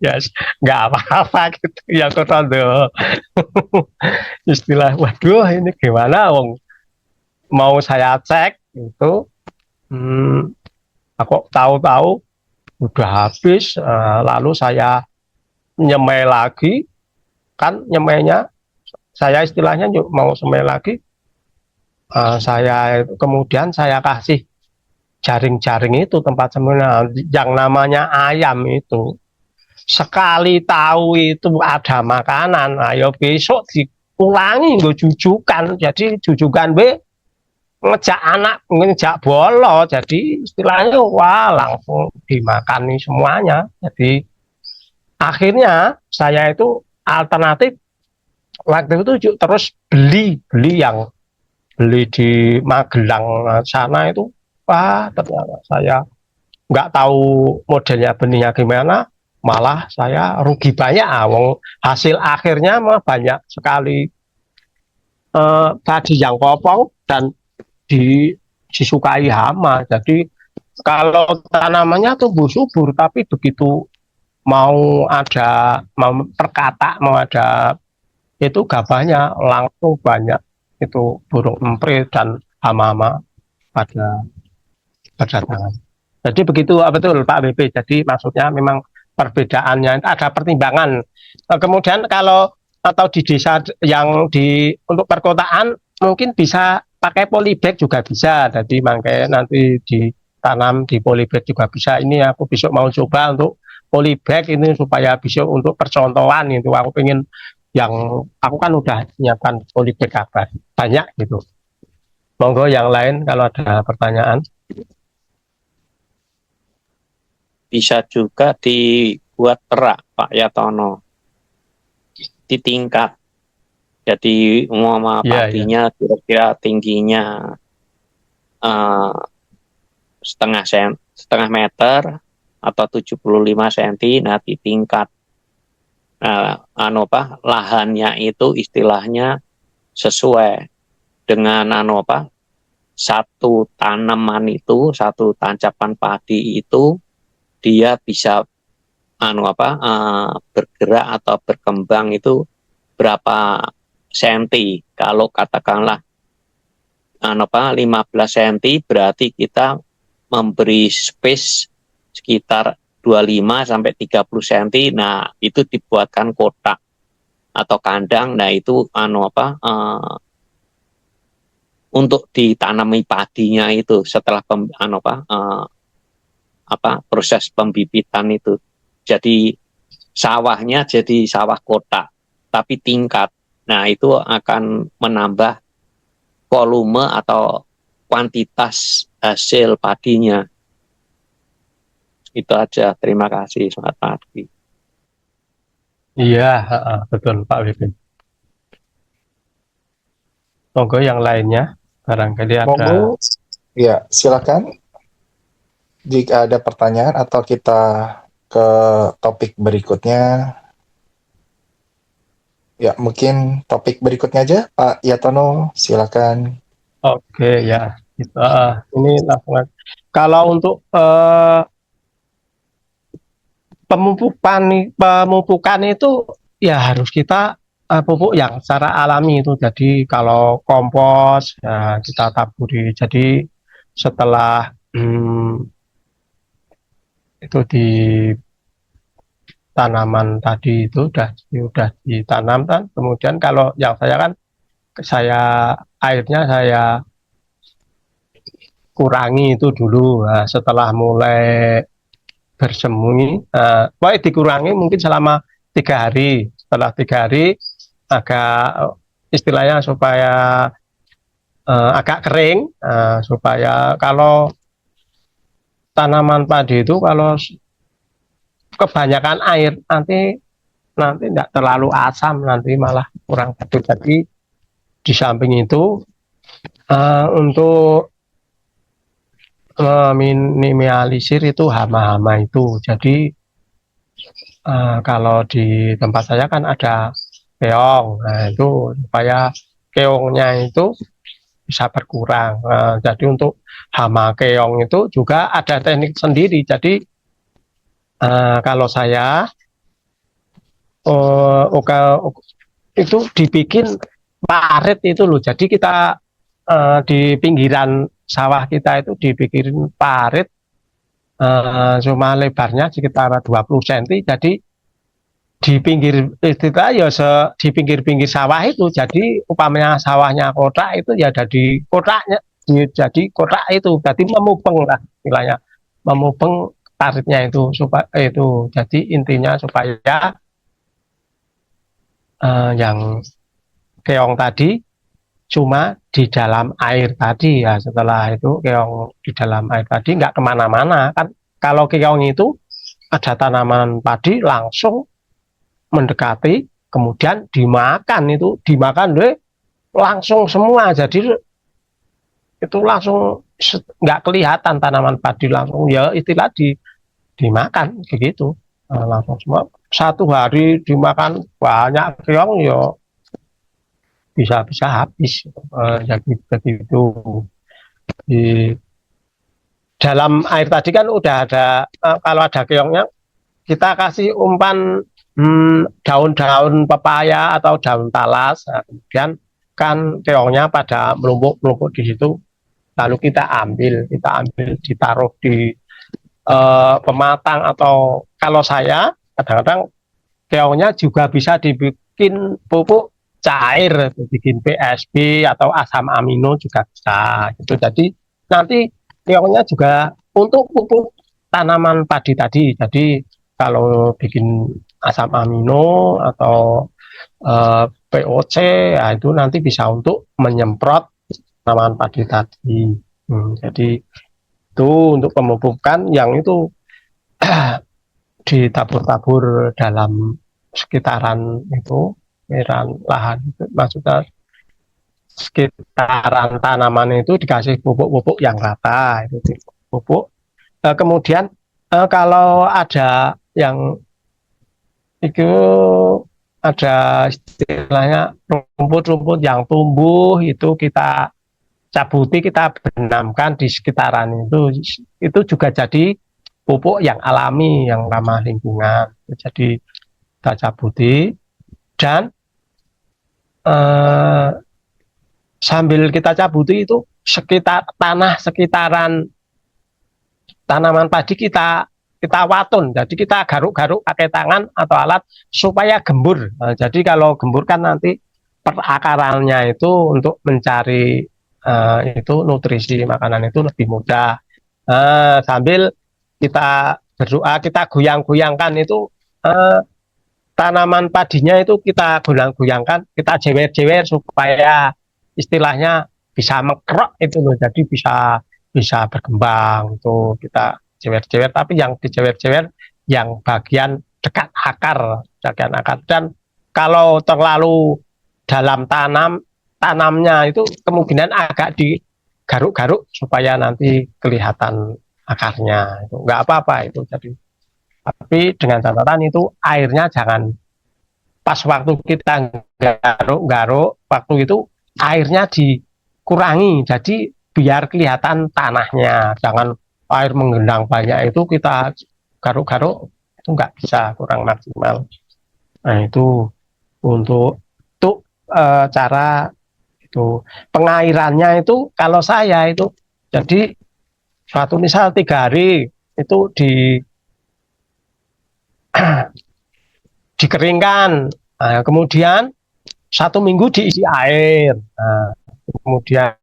yes, nggak apa-apa gitu ya kotondo. Istilah waduh ini gimana wong mau saya cek itu aku tahu-tahu udah habis, lalu saya nyemai lagi, kan nyemainya saya istilahnya mau semai lagi, saya kemudian saya kasih jaring-jaring itu tempat semainya yang namanya ayam itu. Sekali tahu itu ada makanan, ayo besok diulangi gue jujukan, jadi jujukan ngejak bolo, jadi istilahnya wah langsung dimakan nih semuanya. Jadi akhirnya saya itu alternatif waktu itu terus beli di Magelang sana itu, wah ternyata saya nggak tahu modelnya benihnya gimana, malah saya rugi banyak. Hasil akhirnya mah banyak sekali tadi yang kopong dan disukai hama. Jadi kalau tanamannya tumbuh subur, tapi begitu mau ada itu gabahnya langsung banyak itu burung emprit dan hama-hama pada tangan. Jadi begitu betul Pak BP. Jadi maksudnya memang perbedaannya ada pertimbangan. Kemudian kalau atau di desa yang untuk perkotaan mungkin bisa pakai polybag juga bisa. Jadi makanya nanti ditanam di polybag juga bisa. Ini aku besok mau coba untuk polybag ini supaya bisa untuk percontohan itu. Aku pengen yang aku kan udah nyiapkan polybag apa banyak gitu. Monggo yang lain kalau ada pertanyaan. Bisa juga dibuat perak Pak Yatono, ditingkat. Jadi umpama Iya, iya. padinya kira-kira tingginya setengah meter atau 75 cm, nah ditingkat. Lahannya itu istilahnya sesuai dengan satu tanaman itu, satu tancapan padi itu dia bisa bergerak atau berkembang itu berapa senti. Kalau katakanlah 15 cm berarti kita memberi space sekitar 25 sampai 30 cm. Nah, itu dibuatkan kotak atau kandang. Nah, itu untuk ditanami padinya itu setelah proses pembibitan itu. Jadi sawahnya jadi sawah kotak tapi tingkat. Nah, itu akan menambah volume atau kuantitas hasil padinya. Itu aja. Terima kasih. Selamat pagi. Iya, betul Pak Wipin. Monggo yang lainnya, barangkali ada. Monggo, ya silakan. Jika ada pertanyaan atau kita ke topik berikutnya. Ya, mungkin topik berikutnya aja, Pak Yatono, silakan. Oke, ya. Ini langsung. Kalau untuk pemupukan itu ya harus kita pupuk yang secara alami itu. Jadi kalau kompos ya kita taburi. Jadi setelah itu di tanaman tadi itu udah ditanam kan. Kemudian kalau yang saya kan airnya saya kurangi itu dulu. Nah, setelah mulai bersembunyi, dikurangi mungkin selama 3 hari. Setelah 3 hari agak istilahnya supaya agak kering, supaya kalau tanaman padi itu kalau kebanyakan air nanti tidak terlalu asam, nanti malah kurang bagus. Jadi di samping itu untuk meminimalisir itu hama-hama itu. Jadi kalau di tempat saya kan ada keong, nah itu supaya keongnya itu bisa berkurang. Jadi untuk hama keong itu juga ada teknik sendiri. Jadi kalau saya itu dibikin parit itu loh. Jadi kita di pinggiran sawah kita itu dibikin parit, cuma lebarnya sekitar 20 cm. Jadi di pinggir di pinggir-pinggir sawah itu, jadi upamanya sawahnya kotak itu ya ada di kotaknya, jadi kotak itu berarti memupeng lah istilahnya, memupeng paritnya itu supaya itu. Jadi intinya supaya yang keong tadi cuma di dalam air tadi ya. Setelah itu keong di dalam air tadi nggak kemana-mana kan. Kalau keong itu ada tanaman padi langsung mendekati, kemudian dimakan deh langsung semua. Jadi itu langsung nggak kelihatan tanaman padi, langsung ya istilah dimakan begitu, langsung semua. 1 hari dimakan banyak keong ya bisa habis. Jadi begitu. Di dalam air tadi kan udah ada, kalau ada keongnya kita kasih umpan daun-daun pepaya atau daun talas. Nah, kemudian kan keongnya pada melumpuk di situ, lalu kita ambil ditaruh di pematang, atau kalau saya kadang-kadang keongnya juga bisa dibikin pupuk cair, bikin PSB atau asam amino juga bisa gitu. Jadi nanti keongnya juga untuk pupuk tanaman padi tadi. Jadi kalau bikin asam amino atau POC, ya itu nanti bisa untuk menyemprot tanaman padi tadi. Jadi itu untuk pemupukan yang itu ditabur-tabur dalam sekitaran itu, lahan itu, maksudnya sekitaran tanaman itu dikasih pupuk-pupuk yang rata, itu pupuk. Kemudian kalau ada yang itu ada istilahnya rumput-rumput yang tumbuh, itu kita cabuti, kita benamkan di sekitaran itu juga jadi pupuk yang alami, yang ramah lingkungan. Jadi kita cabuti, dan sambil kita cabuti itu tanah sekitaran tanaman padi kita watun, jadi kita garuk-garuk pakai tangan atau alat supaya gembur. Jadi kalau gembur kan nanti perakarannya itu untuk mencari itu nutrisi makanan itu lebih mudah. Sambil kita berdoa, kita goyang-goyangkan itu tanaman padinya itu kita goyang-goyangkan, kita jewer-jewer supaya istilahnya bisa mekrok itu loh, jadi bisa berkembang itu kita jewer-jewer, tapi yang dijewer-jewer yang bagian dekat akar. Dan kalau terlalu dalam tanamnya itu kemungkinan agak digaruk-garuk supaya nanti kelihatan akarnya, itu nggak apa-apa itu. Jadi tapi dengan catatan itu airnya jangan pas waktu kita garuk-garuk, waktu itu airnya dikurangi, jadi biar kelihatan tanahnya. Jangan air menggenang banyak itu kita garuk-garuk, itu nggak bisa, kurang maksimal. Nah itu untuk cara itu pengairannya itu kalau saya itu, jadi suatu misal 3 hari itu dikeringkan, kemudian 1 minggu diisi air, kemudian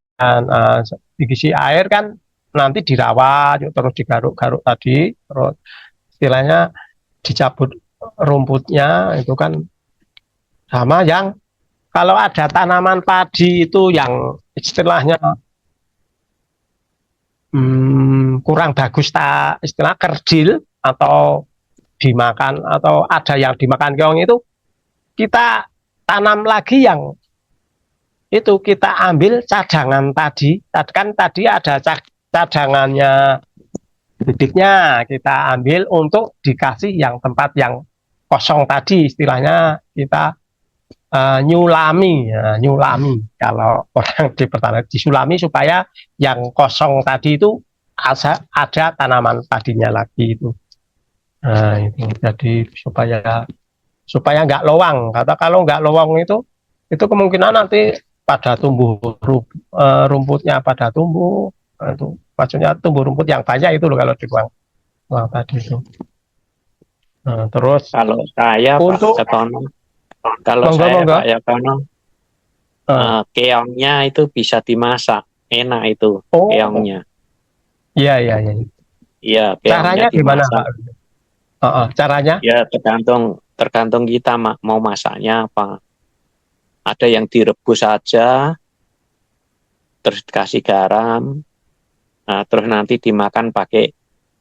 diisi air kan nanti dirawat, terus digaruk-garuk tadi, terus istilahnya dicabut rumputnya itu kan. Sama yang kalau ada tanaman padi itu yang istilahnya kurang bagus, istilah kerdil atau dimakan, atau ada yang dimakan keong itu, kita tanam lagi yang itu, kita ambil cadangan tadi, kan tadi ada cadangannya bibitnya, kita ambil untuk dikasih yang tempat yang kosong tadi, istilahnya kita nyulami, kalau orang di pertanian disulami supaya yang kosong tadi itu ada tanaman padinya lagi itu. Nah itu jadi supaya nggak lowang. Kalau nggak lowang itu kemungkinan nanti pada tumbuh rumputnya pada tumbuh, itu maksudnya tumbuh rumput yang banyak itu loh kalau di ruang tadi itu. Nah, terus kalau saya untuk Pak Setono, Pak Yatono, keongnya itu bisa dimasak, enak itu keongnya. Iya. Iya, caranya gimana Pak? Caranya? Ya tergantung kita mau masaknya apa. Ada yang direbus saja, terus dikasih garam, terus nanti dimakan pakai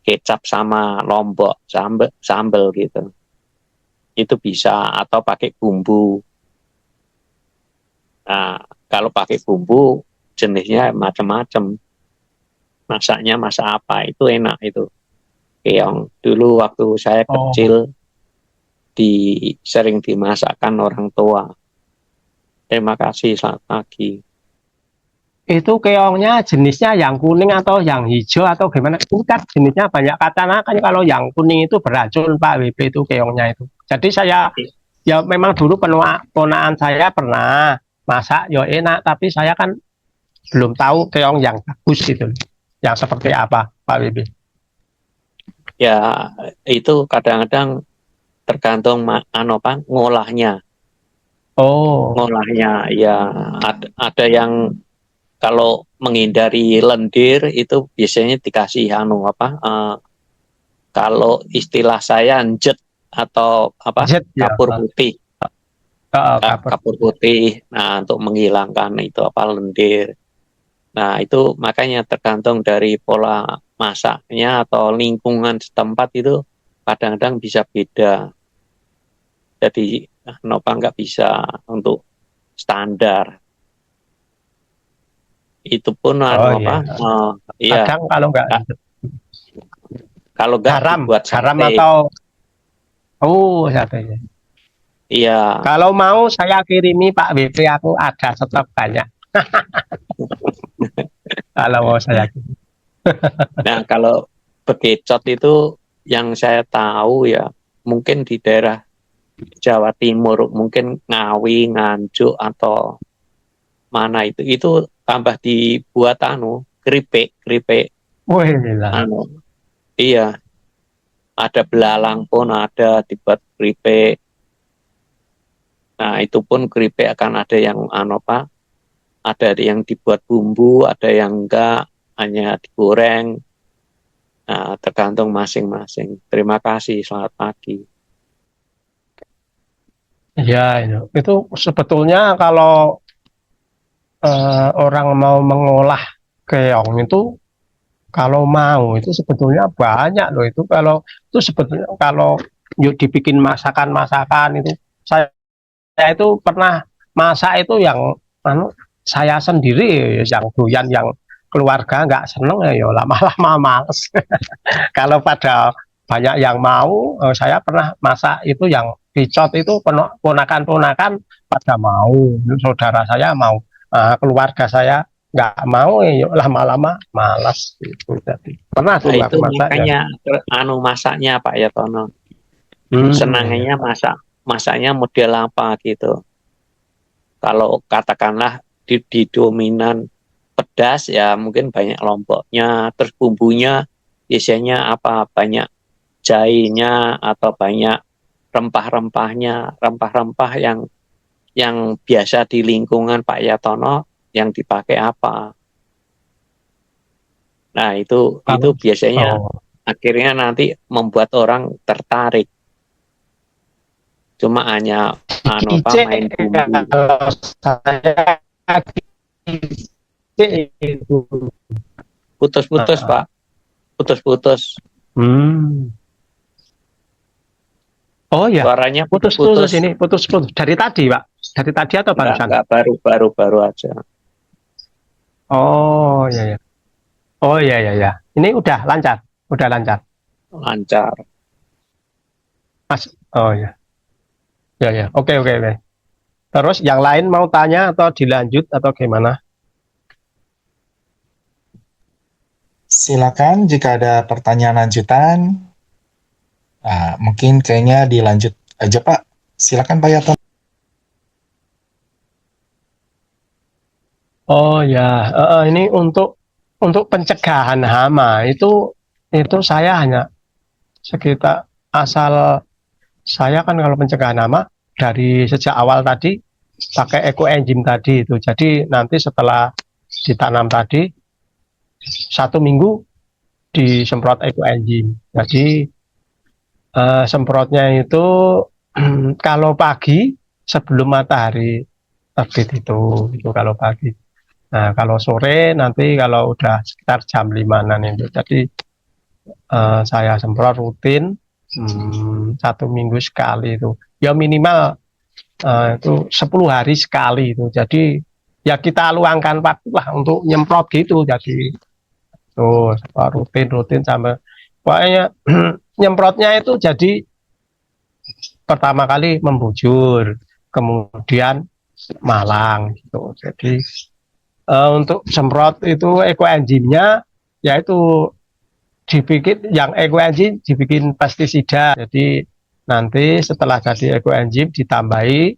kecap sama lombok, sambal gitu. Itu bisa, atau pakai bumbu. Nah, kalau pakai bumbu jenisnya macam-macam. Masaknya masak apa itu enak itu. Keong dulu waktu saya kecil sering dimasakkan orang tua. Terima kasih, selamat pagi. Itu keongnya jenisnya yang kuning atau yang hijau atau gimana? Itu kan jenisnya banyak, katanya kan kalau yang kuning itu beracun Pak WB itu keongnya itu. Jadi saya ya memang dulu ponaan saya pernah masak ya enak, tapi saya kan belum tahu keong yang bagus itu, yang seperti apa Pak WB. Ya itu kadang-kadang tergantung ngolahnya. Ngolahnya ya ada yang kalau menghindari lendir itu biasanya dikasih Kalau istilah saya njet atau apa Jet ya. kapur putih, Kapur. kapur putih. Nah, untuk menghilangkan itu apa lendir. Nah, itu makanya tergantung dari pola masaknya atau lingkungan setempat itu kadang-kadang bisa beda. Jadi Nova nggak bisa untuk standar. Itu pun Oh anu iya. apa? Iya, Kadang kalau nggak kalau nggak garam, dibuat garam sate. atau satenya. Iya. Kalau mau saya kirimi Pak WP, aku ada stok banyak. Kalau mau saya kirim. Nah, kalau bekecot itu yang saya tahu ya mungkin di daerah Jawa Timur, mungkin Ngawi, Nganjuk atau mana itu tambah dibuat keripik Wih, lah. iya, ada belalang pun ada dibuat keripik. Nah, itu pun keripik akan ada yang ada yang dibuat bumbu, ada yang enggak, hanya digoreng. Nah, tergantung masing-masing. Terima kasih, selamat pagi. Ya, itu sebetulnya kalau orang mau mengolah keong itu, kalau mau itu sebetulnya banyak loh. Itu kalau itu sebetulnya kalau yuk dibikin masakan-masakan itu, saya itu pernah masak itu yang saya sendiri yang doyan, yang keluarga nggak seneng ya lama-lama males. Kalau pada banyak yang mau, saya pernah masak itu yang dicot itu ponakan-ponakan pada mau, saudara saya mau, keluarga saya nggak mau, ya lama-lama malas itu. Jadi pernah Nah, dulu itu aku masak ya. makanya masaknya Pak Yatono. Iya. Senangnya masaknya model apa gitu. Kalau katakanlah di dominan pedas ya mungkin banyak lomboknya, terus bumbunya biasanya apa banyak jahenya atau banyak rempah-rempahnya, rempah-rempah yang biasa di lingkungan Pak Yatono yang dipakai apa. Nah, itu Kalau biasanya oh, akhirnya nanti membuat orang tertarik. Cuma hanya icek main bumbu. kalau saya icek itu. Putus-putus, Pak. Putus-putus. Hmm. Oh ya, Suaranya putus-putus putus-putus. ini, putus-putus. Dari tadi, Pak? Dari tadi atau barusan? Enggak baru aja. Oh, ya, ya. Oh, ya, ya, ya. Ini udah lancar. Udah lancar. Lancar. Mas. Oh, ya. Ya, ya. Oke, oke, oke. Terus yang lain mau tanya atau dilanjut atau gimana? Silakan jika ada pertanyaan lanjutan. Mungkin kayaknya dilanjut aja Pak. Silakan Pak Yaton. Oh, ya. Ini untuk pencegahan hama itu saya hanya sekitar asal saya kan kalau pencegahan hama dari sejak awal tadi pakai ekoenzim tadi itu. Jadi nanti setelah ditanam tadi 1 minggu disemprot ekoenzim. Jadi semprotnya itu kalau pagi sebelum matahari terbit itu kalau pagi. Nah kalau sore nanti kalau udah sekitar jam 5-an itu. Jadi saya semprot rutin 1 minggu sekali itu. Ya minimal itu 10 hari sekali itu. Jadi ya kita luangkan waktu lah untuk nyemprot gitu. Jadi tuh rutin sampai pokoknya nyemprotnya itu jadi pertama kali membujur, kemudian malang gitu. Jadi untuk semprot itu ekoenzimnya yaitu dibikin yang ekoenzim dibikin pestisida. Jadi nanti setelah jadi ekoenzim ditambahi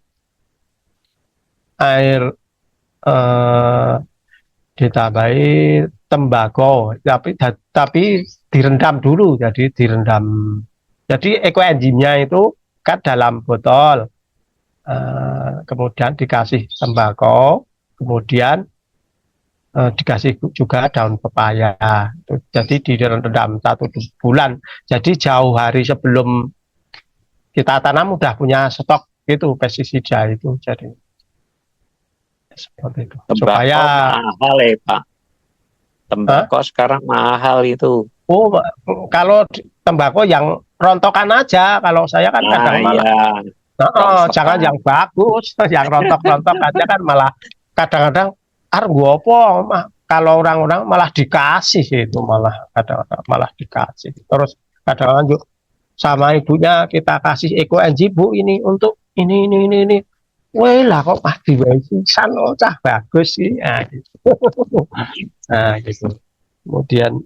air, ditambahi tembakau, tapi direndam dulu. Jadi direndam. Jadi ekoenzimnya itu kan dalam botol, kemudian dikasih tembakau, kemudian dikasih juga daun pepaya. Jadi direndam 1 bulan. Jadi jauh hari sebelum kita tanam udah punya stok itu pestisida itu. Jadi seperti itu. Tembakau Supaya mahal ya Pak. Tembakau sekarang mahal itu. kalau tembakau yang rontokan aja. Kalau saya kan kadang malah jangan yang bagus, yang rontok-rontok aja kan malah kadang-kadang gua apa kalau orang-orang malah dikasih itu malah kadang-kadang malah dikasih. Terus kadang-kadang sama ibunya kita kasih Eko NG Bu ini untuk ini. Wah lah kok pasti sisan cah bagus sih. Nah, gitu. Nah, gitu. Kemudian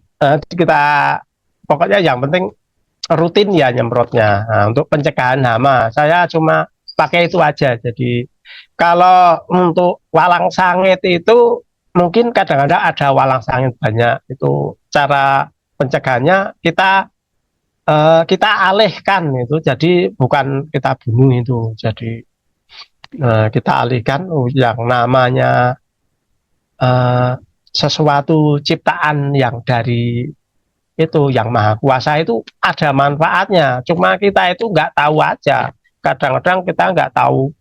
kita pokoknya yang penting rutin ya nyemprotnya. Nah, untuk pencegahan hama saya cuma pakai itu aja. Jadi kalau untuk walang sangit itu mungkin kadang-kadang ada walang sangit banyak. Itu cara pencegahannya kita alihkan itu. Jadi bukan kita bunuh itu. Jadi kita alihkan yang namanya sesuatu ciptaan yang dari itu yang maha kuasa itu ada manfaatnya, cuma kita itu nggak tahu aja. Kadang-kadang kita nggak tahu,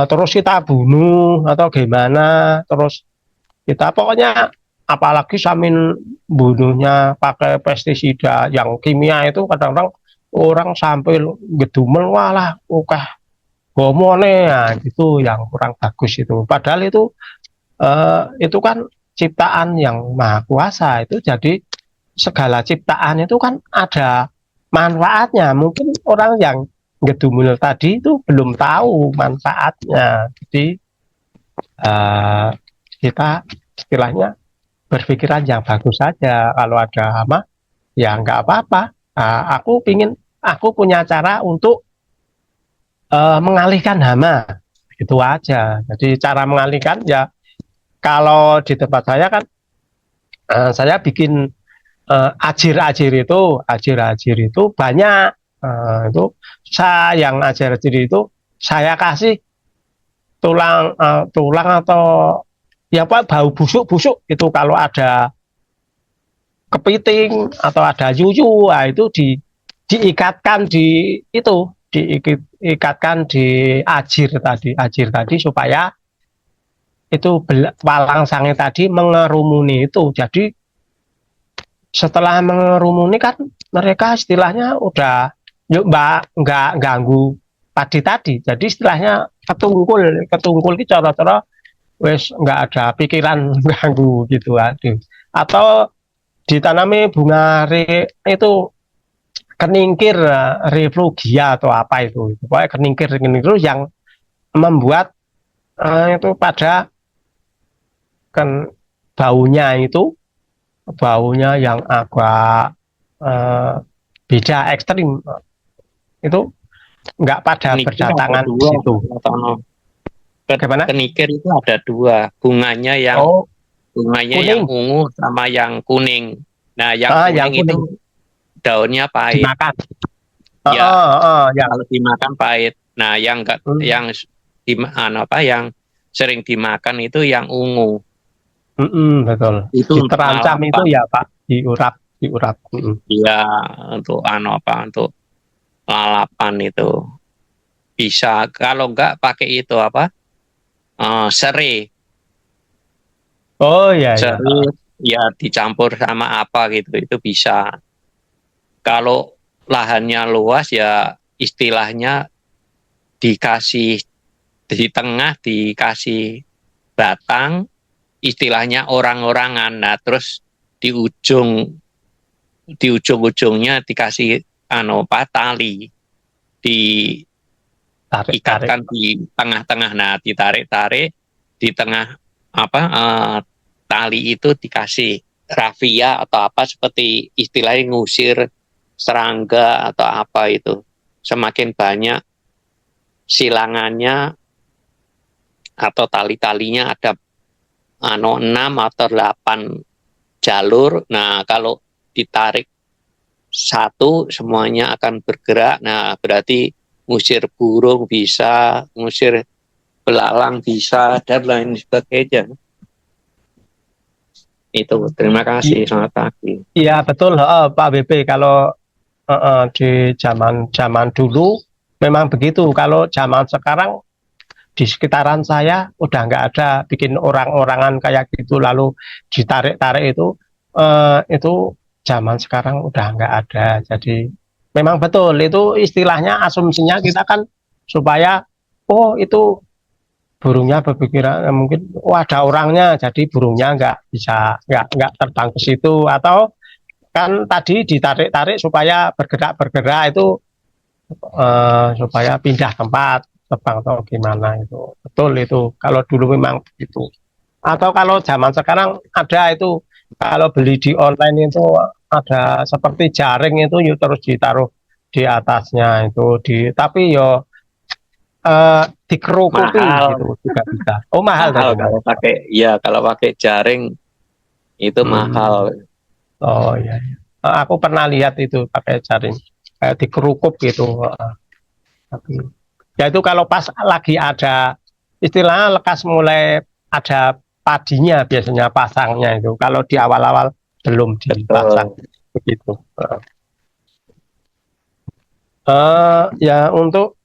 terus kita bunuh atau gimana, terus kita pokoknya apalagi samin bunuhnya pakai pestisida yang kimia itu kadang-kadang orang sampai gedumel walah homone ya, gitu yang kurang bagus itu. Padahal itu kan ciptaan yang maha kuasa itu. Jadi segala ciptaan itu kan ada manfaatnya. Mungkin orang yang gedumul tadi itu belum tahu manfaatnya. Jadi kita istilahnya berpikiran yang bagus saja. Kalau ada hama ya nggak apa-apa. Aku punya cara untuk mengalihkan hama, itu aja. Jadi cara mengalihkan ya kalau di tempat saya kan saya bikin ajir-ajir itu banyak. Itu yang ajir-ajir itu saya kasih tulang atau ya apa bau busuk itu kalau ada kepiting atau ada yuyu, itu diikatkan diikatkan di ajir tadi supaya itu walang sangit tadi mengerumuni itu. Jadi setelah mengerumuni kan mereka istilahnya udah nggak ganggu padi tadi. Jadi istilahnya ketungkul itu cara-cara wes nggak ada pikiran ganggu gitu. Atau ditanami bunga itu keningkir reflugia atau apa itu. Pokoknya keningkir yang membuat itu pada kan baunya yang agak beda ekstrim itu nggak pada berdatangan di situ. Bagaimana? Kenikir itu ada dua, bunganya yang yang ungu sama yang kuning. Nah, yang kuning itu daunnya pahit. Dimakan. Kalau dimakan pahit. Nah, yang sering dimakan itu yang ungu. Betul. Itu terancam itu ya Pak, diurap. Iya, untuk untuk lalapan itu bisa. Kalau enggak pakai itu serai. Serai ya dicampur sama apa gitu, itu bisa. Kalau lahannya luas ya istilahnya dikasih di tengah, dikasih batang, istilahnya orang-orangan. Nah, terus di ujung-ujungnya dikasih tali, diikatkan di tengah-tengah. Nah, ditarik-tarik di tengah tali itu dikasih rafia atau apa, seperti istilahnya ngusir serangga atau apa itu. Semakin banyak silangannya atau tali-talinya ada 6 atau 8 jalur. Nah, kalau ditarik satu semuanya akan bergerak. Nah, berarti ngusir burung bisa, ngusir belalang bisa, dan lain sebagainya. Itu terima kasih, selamat pagi. Iya betul, Pak BB. Kalau di zaman dulu memang begitu. Kalau zaman sekarang di sekitaran saya udah nggak ada bikin orang-orangan kayak gitu lalu ditarik-tarik itu zaman sekarang udah nggak ada. Jadi memang betul itu istilahnya asumsinya kita kan supaya oh itu burungnya berpikiran mungkin oh ada orangnya jadi burungnya nggak terbang ke situ atau kan tadi ditarik-tarik supaya bergerak itu supaya pindah tempat terbang atau gimana itu betul itu kalau dulu memang begitu atau kalau zaman sekarang ada itu kalau beli di online itu ada seperti jaring itu yuk terus ditaruh di atasnya itu tapi yo dikerukuti Mahal, gitu juga bisa. Oh mahal mahal tadi kalau pakai, ya kalau pakai jaring itu mahal. Oh iya, iya. Aku pernah lihat itu pakai jaring kayak dikerukup gitu. Tapi ya itu kalau pas lagi ada istilahnya lekas mulai ada padinya biasanya pasangnya itu. Kalau di awal-awal belum dipasang Betul. begitu. Ya untuk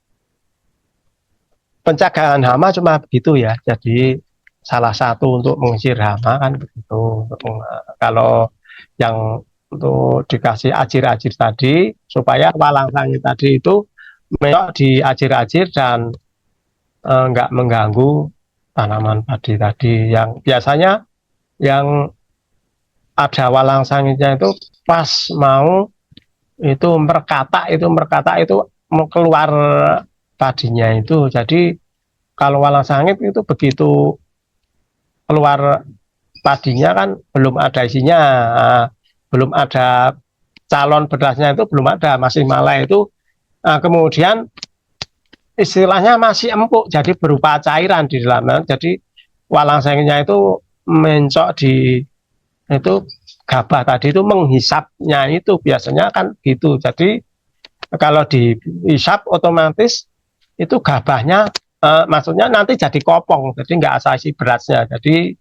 pencegahan hama cuma begitu ya. Jadi salah satu untuk mengusir hama kan begitu. Kalau yang untuk dikasih ajir-ajir tadi supaya walang sangit tadi itu memang diajir-ajir dan nggak mengganggu tanaman padi tadi yang biasanya yang ada walang sangitnya itu pas mau itu mau keluar padinya itu jadi kalau walang sangit itu begitu keluar padinya kan belum ada isinya belum ada calon berasnya itu belum ada masih malai itu kemudian istilahnya masih empuk jadi berupa cairan di dalamnya jadi walang sangitnya itu mencok di itu gabah tadi itu menghisapnya itu biasanya kan gitu jadi kalau dihisap otomatis itu gabahnya maksudnya nanti jadi kopong jadi nggak asasi berasnya jadi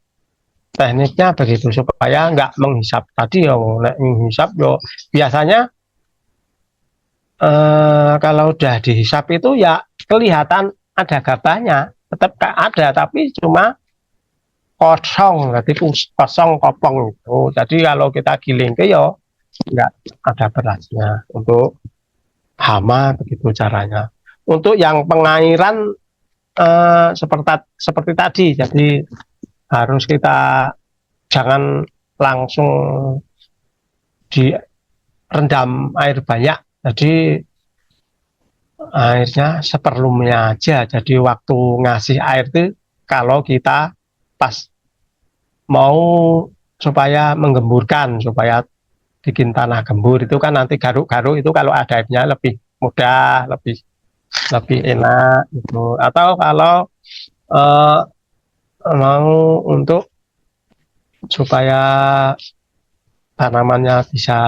tekniknya begitu supaya nggak menghisap tadi ya menghisap yo biasanya kalau udah dihisap itu ya kelihatan ada gabahnya tetap ada tapi cuma kosong jadi kosong kopong itu jadi kalau kita giling ke yo nggak ada berasnya untuk hama begitu caranya untuk yang pengairan seperti tadi jadi harus kita jangan langsung direndam air banyak jadi airnya seperlunya aja jadi waktu ngasih air itu kalau kita pas mau supaya menggemburkan supaya bikin tanah gembur itu kan nanti garuk-garuk itu kalau ada airnya lebih mudah lebih enak gitu atau kalau eh, mau untuk supaya tanamannya bisa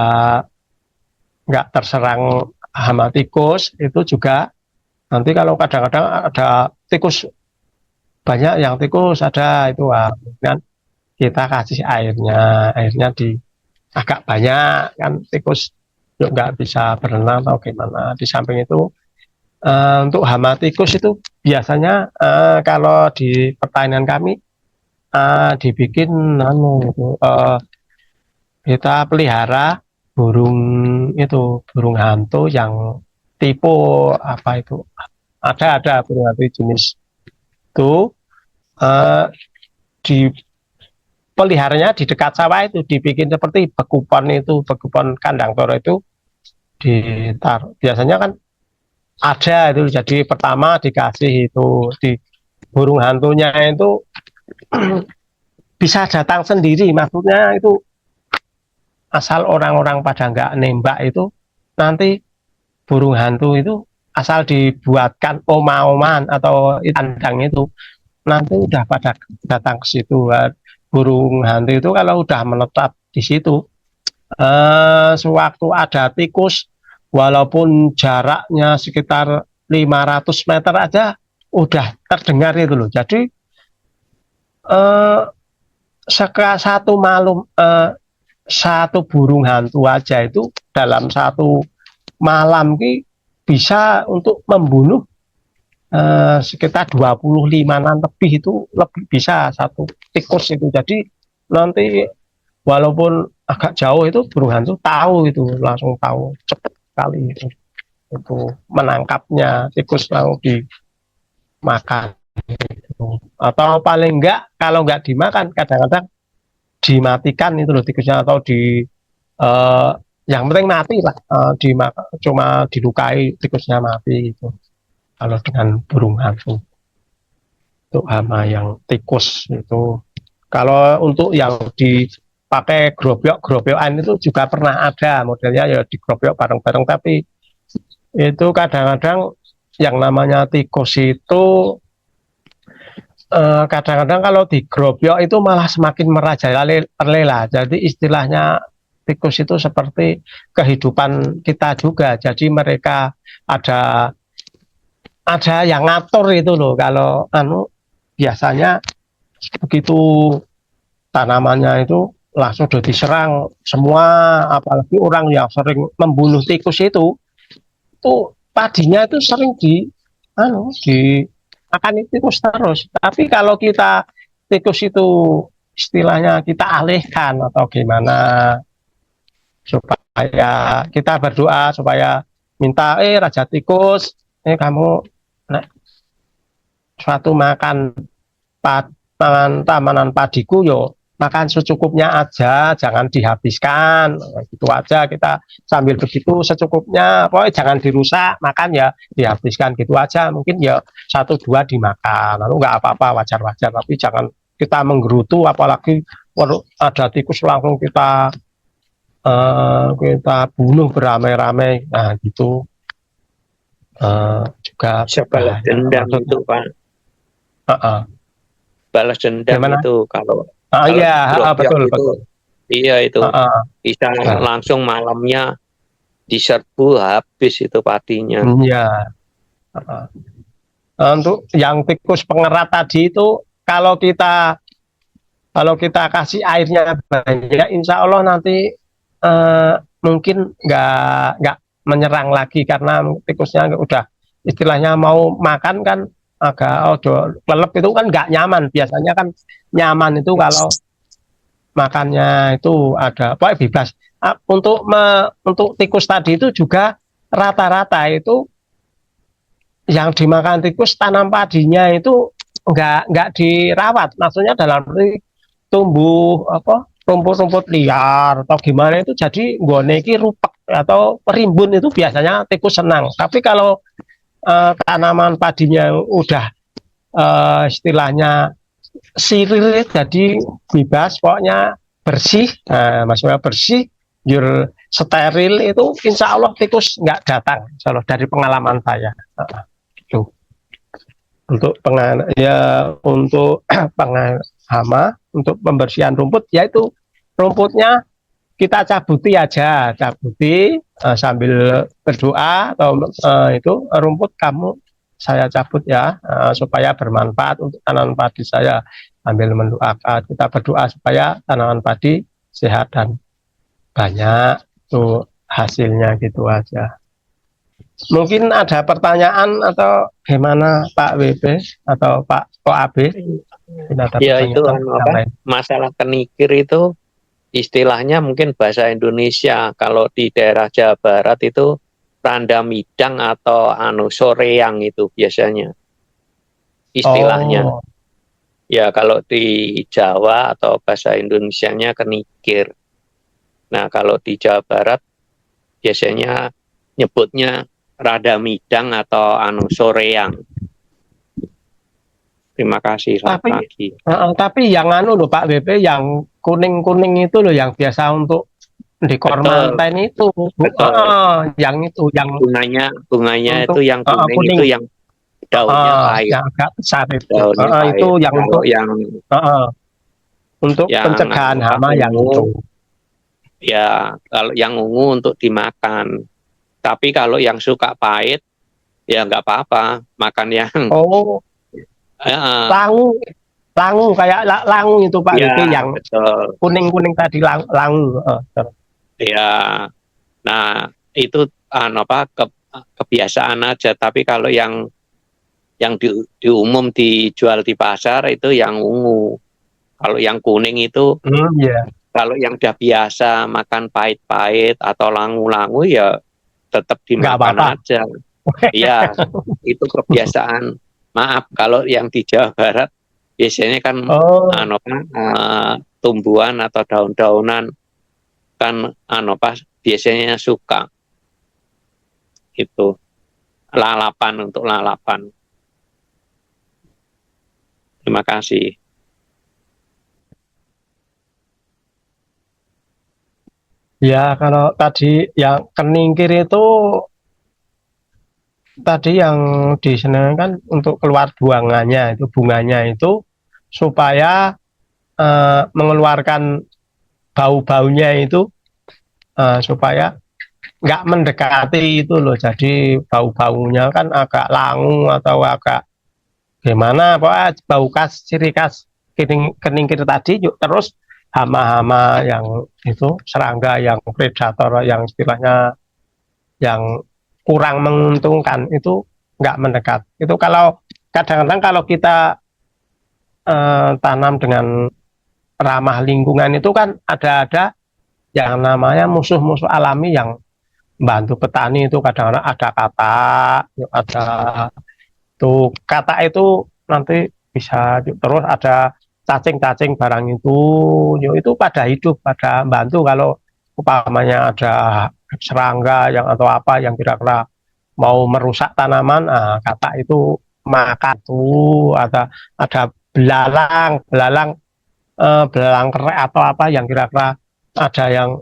nggak terserang hama tikus itu juga nanti kalau kadang-kadang ada tikus banyak yang tikus ada itu kan kita kasih airnya di agak banyak kan tikus nggak bisa berenang atau gimana di samping itu untuk hama tikus itu biasanya kalau di pertanian kami dibikin kita pelihara burung hantu yang tipe apa itu ada burung hantu jenis itu di peliharanya di dekat sawah itu dibikin seperti bekupon kandang toro itu ditaruh biasanya kan ada itu jadi pertama dikasih itu di burung hantunya itu bisa datang sendiri maksudnya itu asal orang-orang pada nggak nembak itu nanti burung hantu itu asal dibuatkan oma-oman atau kandang itu nanti udah pada datang ke situ burung hantu itu kalau udah menetap di situ sewaktu ada tikus walaupun jaraknya sekitar 500 meter aja udah terdengar itu loh jadi satu satu burung hantu aja itu dalam satu malam ki bisa untuk membunuh sekitar 25-an lebih, itu lebih bisa satu tikus itu. Jadi nanti walaupun agak jauh itu burung hantu tahu, itu langsung tahu cepat sekali itu menangkapnya tikus, langsung dimakan gitu. Atau paling enggak kalau enggak dimakan kadang-kadang dimatikan itu loh tikusnya, atau eh, yang penting mati lah, dimakan, cuma dilukai tikusnya mati gitu. Kalau dengan burung hantu untuk hama yang tikus itu. Kalau untuk yang dipakai grobyok-grobyokan itu juga pernah ada modelnya, ya digrobyok bareng-bareng, tapi itu kadang-kadang yang namanya tikus itu kadang-kadang kalau digrobyok itu malah semakin merajalela. Jadi istilahnya tikus itu seperti kehidupan kita juga. Jadi mereka ada yang ngatur itu loh. Kalau biasanya begitu tanamannya itu langsung udah diserang semua, apalagi orang yang sering membunuh tikus itu padinya itu sering di akan tikus terus. Tapi kalau kita tikus itu istilahnya kita alihkan atau gimana, supaya kita berdoa supaya minta Raja Tikus, kamu suatu makan tamanan padiku, yo makan secukupnya aja, jangan dihabiskan, gitu aja. Kita sambil begitu secukupnya, pokoknya jangan dirusak, makan ya dihabiskan gitu aja. Mungkin ya 1-2 dimakan, lalu nggak apa-apa, wajar-wajar. Tapi jangan kita menggerutu, apalagi ada tikus langsung kita bunuh beramai-ramai, nah gitu juga Balas dendam itu Pak. Balas dendam gimana? itu kalau Iya, betul, itu, betul. Iya itu bisa langsung malamnya diserbu habis itu padinya. Iya. Untuk yang tikus pengerat tadi itu kalau kita kasih airnya banyak, insya Allah nanti mungkin nggak menyerang lagi, karena tikusnya udah istilahnya mau makan kan agak lelep, itu kan nggak nyaman. Biasanya kan nyaman itu kalau makannya itu ada bebas. Untuk tikus tadi itu juga rata-rata itu yang dimakan tikus tanam padinya itu nggak dirawat, maksudnya dalam arti tumbuh rumput-rumput liar atau gimana, itu jadi nggone iki rupak atau rimbun, itu biasanya tikus senang. Tapi kalau tanaman padinya udah istilahnya sirih, jadi bebas, pokoknya bersih, maksudnya bersih, steril, itu insya Allah tikus nggak datang. Kalau dari pengalaman saya itu untuk untuk penghama, untuk pembersihan rumput, yaitu rumputnya kita cabuti sambil berdoa, atau itu rumput kamu saya cabut ya, supaya bermanfaat untuk tanaman padi saya, sambil mendoakan, kita berdoa supaya tanaman padi sehat dan banyak tuh hasilnya, gitu aja. Mungkin ada pertanyaan atau gimana Pak WP atau Pak OAB? Ya itu masalah kenikir itu istilahnya mungkin bahasa Indonesia, kalau di daerah Jawa Barat itu randa midang atau soreang itu biasanya istilahnya. Ya kalau di Jawa atau bahasa Indonesianya kenikir. Nah kalau di Jawa Barat biasanya nyebutnya rada midang atau soreang. Terima kasih. Tapi yang loh Pak BP, yang kuning-kuning itu loh, yang biasa untuk dekor manten itu. Yang itu, yang bunganya itu yang kuning, itu yang daunnya pahit. Yang agak besar itu yang untuk untuk pencegahan hama yang itu. Ya, kalau yang ungu untuk dimakan. Tapi kalau yang suka pahit, ya nggak apa-apa, makan yang langu. langu kayak langu itu Pak Ya, Luki yang betul. kuning-kuning tadi langu. Ya. Nah, itu kebiasaan aja. Tapi kalau yang di umum dijual di pasar itu yang ungu. Kalau yang kuning itu, Iya. kalau yang udah biasa makan pahit-pahit atau langu-langu ya tetap Nggak dimakan apa-apa. aja. Iya, itu kebiasaan. Maaf, kalau yang di Jawa Barat biasanya kan Oh, tumbuhan atau daun-daunan kan biasanya suka itu lalapan untuk lalapan. Terima kasih. ya kalau tadi yang keningkir itu tadi yang disenangkan untuk keluar bunganya itu supaya mengeluarkan bau-baunya itu supaya nggak mendekati itu loh. Jadi bau-baunya kan agak langu atau agak gimana, pokoknya bau khas, ciri khas keningkir tadi terus hama-hama yang itu, serangga yang predator yang istilahnya yang kurang menguntungkan itu nggak mendekat. Itu kalau kadang-kadang kalau kita tanam dengan ramah lingkungan itu kan ada yang namanya musuh-musuh alami yang bantu petani itu kadang-kadang ada ada tuh kata itu nanti bisa terus ada cacing-cacing barang itu pada hidup, pada bantu kalau umpamanya ada serangga yang atau apa yang kira-kira mau merusak tanaman, kata itu makan tuh ada belalang kerek atau apa yang kira-kira ada yang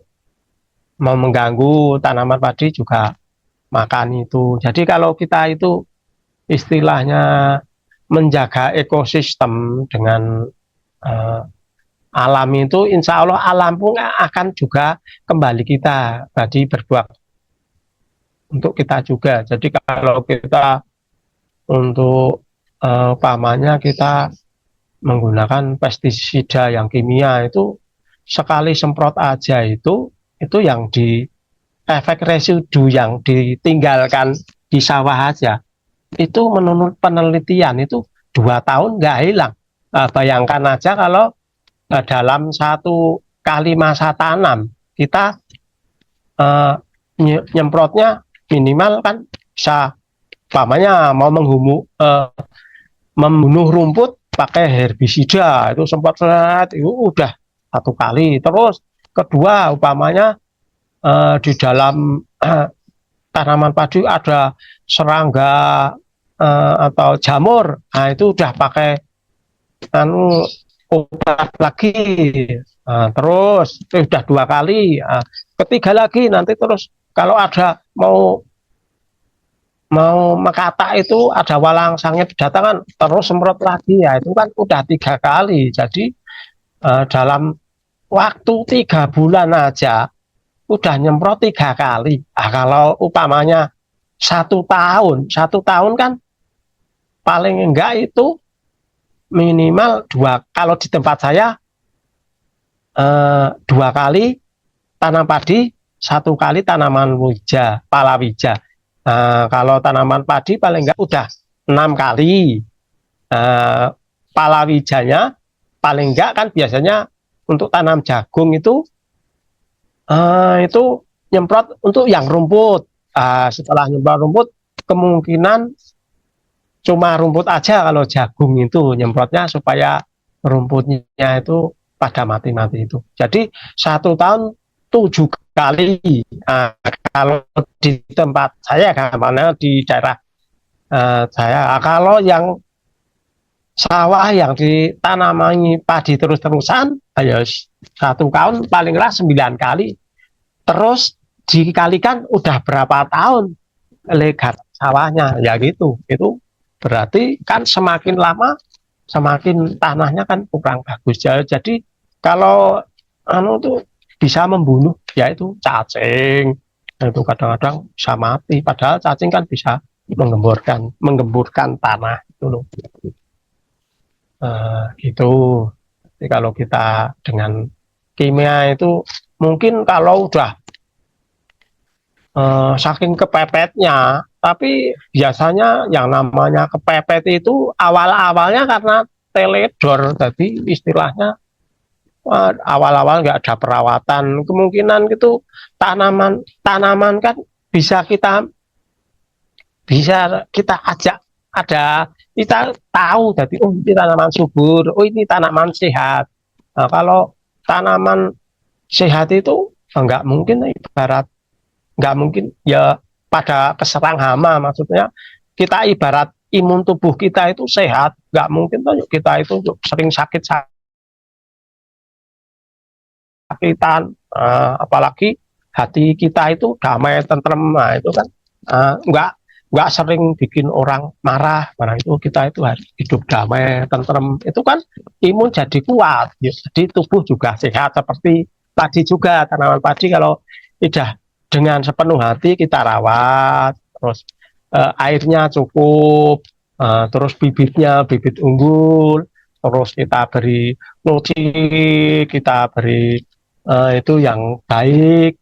mau mengganggu tanaman padi juga makan itu. Jadi kalau kita itu istilahnya menjaga ekosistem dengan uh, alam itu, insya Allah alam pun akan juga kembali kita tadi berbuat untuk kita juga. Jadi kalau kita untuk umpamanya kita menggunakan pestisida yang kimia itu sekali semprot aja itu yang di efek residu yang ditinggalkan di sawah aja itu menurut penelitian itu 2 tahun nggak hilang. Bayangkan aja kalau dalam 1 kali masa tanam kita uh, nyemprotnya minimal kan bisa umpamanya mau membunuh rumput pakai herbisida itu semprot itu udah 1 kali. Terus kedua umpamanya di dalam tanaman padi ada serangga atau jamur, nah itu udah pakai obat lagi, terus itu udah 2 kali, ketiga lagi nanti terus kalau ada mau mekata itu ada walangsangnya berdatangan terus semprot lagi, ya itu kan udah 3 kali. Jadi dalam waktu 3 bulan aja udah nyemprot 3 kali. Kalau umpamanya 1 tahun kan paling enggak itu minimal 2. Kalau di tempat saya 2 kali tanam padi, 1 kali tanaman palawija. Kalau tanaman padi paling enggak udah 6 kali. Palawijanya paling enggak kan biasanya untuk tanam jagung itu nyemprot untuk yang rumput. Setelah nyemprot rumput kemungkinan cuma rumput aja kalau jagung itu nyemprotnya supaya rumputnya itu pada mati-mati itu. Jadi 1 tahun 7 kali. Kalau di tempat saya mana di daerah saya, kalau yang sawah yang ditanami padi terus-terusan, ayo 1 tahun palinglah 9 kali. Terus dikalikan udah berapa tahun legat sawahnya, ya gitu. Itu berarti kan semakin lama semakin tanahnya kan kurang bagus. Jadi kalau tuh bisa membunuh yaitu cacing, itu kadang-kadang bisa mati. Padahal cacing kan bisa menggemburkan tanah itu loh. Gitu. Jadi kalau kita dengan kimia itu mungkin kalau udah saking kepepetnya, tapi biasanya yang namanya kepepet itu awal-awalnya karena teledor, jadi istilahnya awal-awal nggak ada perawatan, kemungkinan itu tanaman kan bisa kita ajak ada kita tahu jadi oh ini tanaman subur, oh ini tanaman sehat. Nah, kalau tanaman sehat itu nggak mungkin ibarat nggak mungkin ya pada keserang hama, maksudnya kita ibarat imun tubuh kita itu sehat, nggak mungkin tuh kita itu sering sakitan, apalagi hati kita itu damai tentrem, nah itu kan nggak sering bikin orang marah, karena itu kita itu harus hidup damai tentrem, itu kan imun jadi kuat, jadi tubuh juga sehat. Seperti tadi juga tanaman padi kalau tidak dengan sepenuh hati kita rawat, terus airnya cukup, terus bibit unggul, terus kita beri nutrisi, kita beri itu yang baik,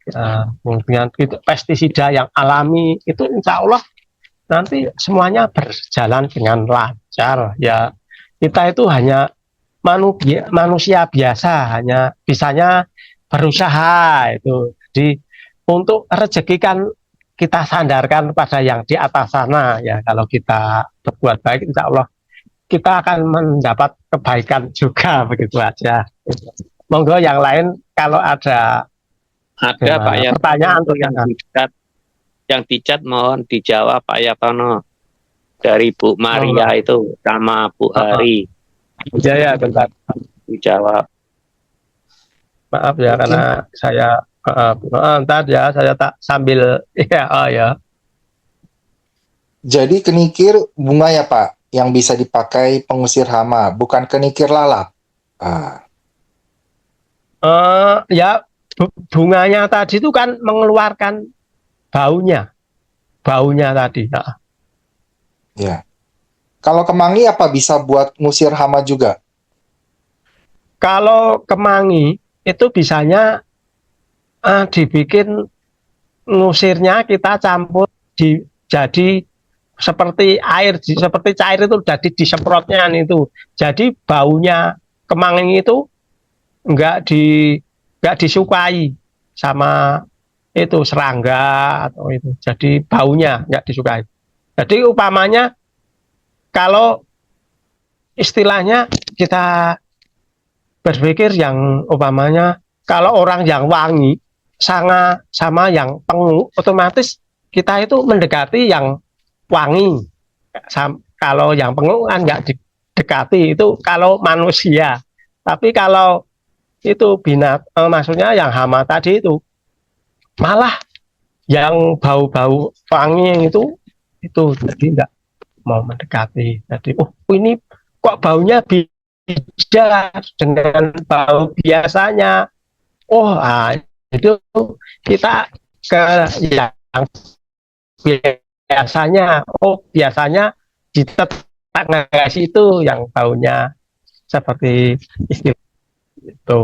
kemudian pestisida yang alami, itu insya Allah nanti semuanya berjalan dengan lancar. Ya kita itu hanya manusia biasa, hanya bisanya berusaha itu. Jadi untuk rezeki kan kita sandarkan pada yang di atas sana ya. Kalau kita berbuat baik, insya Allah kita akan mendapat kebaikan juga, begitu aja. Monggo yang lain kalau ada Pak Yatono pertanyaan untuk yang dicat mohon dijawab Pak Yatono, dari Bu Maria itu sama Bu Hari. Ya bentar Dijawab. maaf ya karena saya ntar ya saya tak sambil ya. Jadi kenikir bunga ya Pak, yang bisa dipakai pengusir hama, bukan kenikir lalap. Ya bunganya tadi itu kan mengeluarkan baunya tadi. Ya. Kalau kemangi apa bisa buat ngusir hama juga? Kalau kemangi itu bisanya dibikin ngusirnya kita campur jadi seperti air, seperti cair itu jadi disemprotnya itu. Jadi baunya kemangi itu enggak disukai sama itu serangga atau itu. Jadi baunya enggak disukai. Jadi umpamanya kalau istilahnya kita berpikir yang umpamanya kalau orang yang wangi sama yang pengu, otomatis kita itu mendekati yang wangi. Kalau yang pengu kan nggak didekati, itu kalau manusia. Tapi kalau itu maksudnya yang hama tadi itu malah yang bau-bau wangi itu jadi nggak mau mendekati. Jadi ini kok baunya beda dengan bau biasanya. Itu kita ke yang biasanya di tetangga itu yang baunya seperti istilah itu.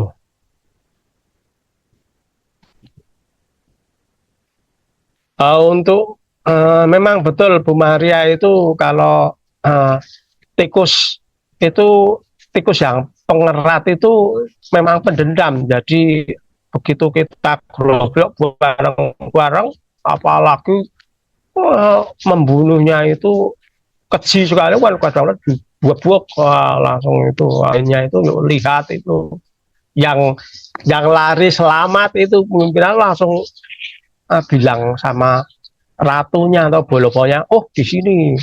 Untuk memang betul Bu Maria itu kalau tikus yang pengerat itu memang pendendam. Jadi begitu kita geroblok bareng-bareng, apalagi membunuhnya itu keji sekali kan, kadang-kadang dibuat langsung itu lainnya itu lihat itu yang lari selamat itu pimpinan langsung bilang sama ratunya atau bolokonya, di sini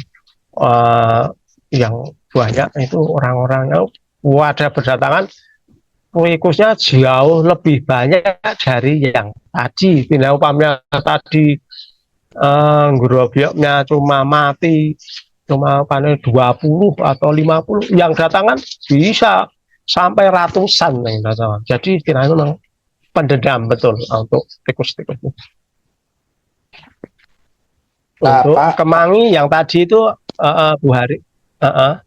yang banyak itu orang-orangnya ada berdatangan, tikusnya jauh lebih banyak dari yang tadi. Bila umpamanya tadi gerobyoknya cuma mati cuma 20 atau 50, yang datangan bisa sampai ratusan yang datangan. Jadi istilahnya memang pendendam betul untuk tikus-tikus itu. Untuk kemangi yang tadi itu Bu Hari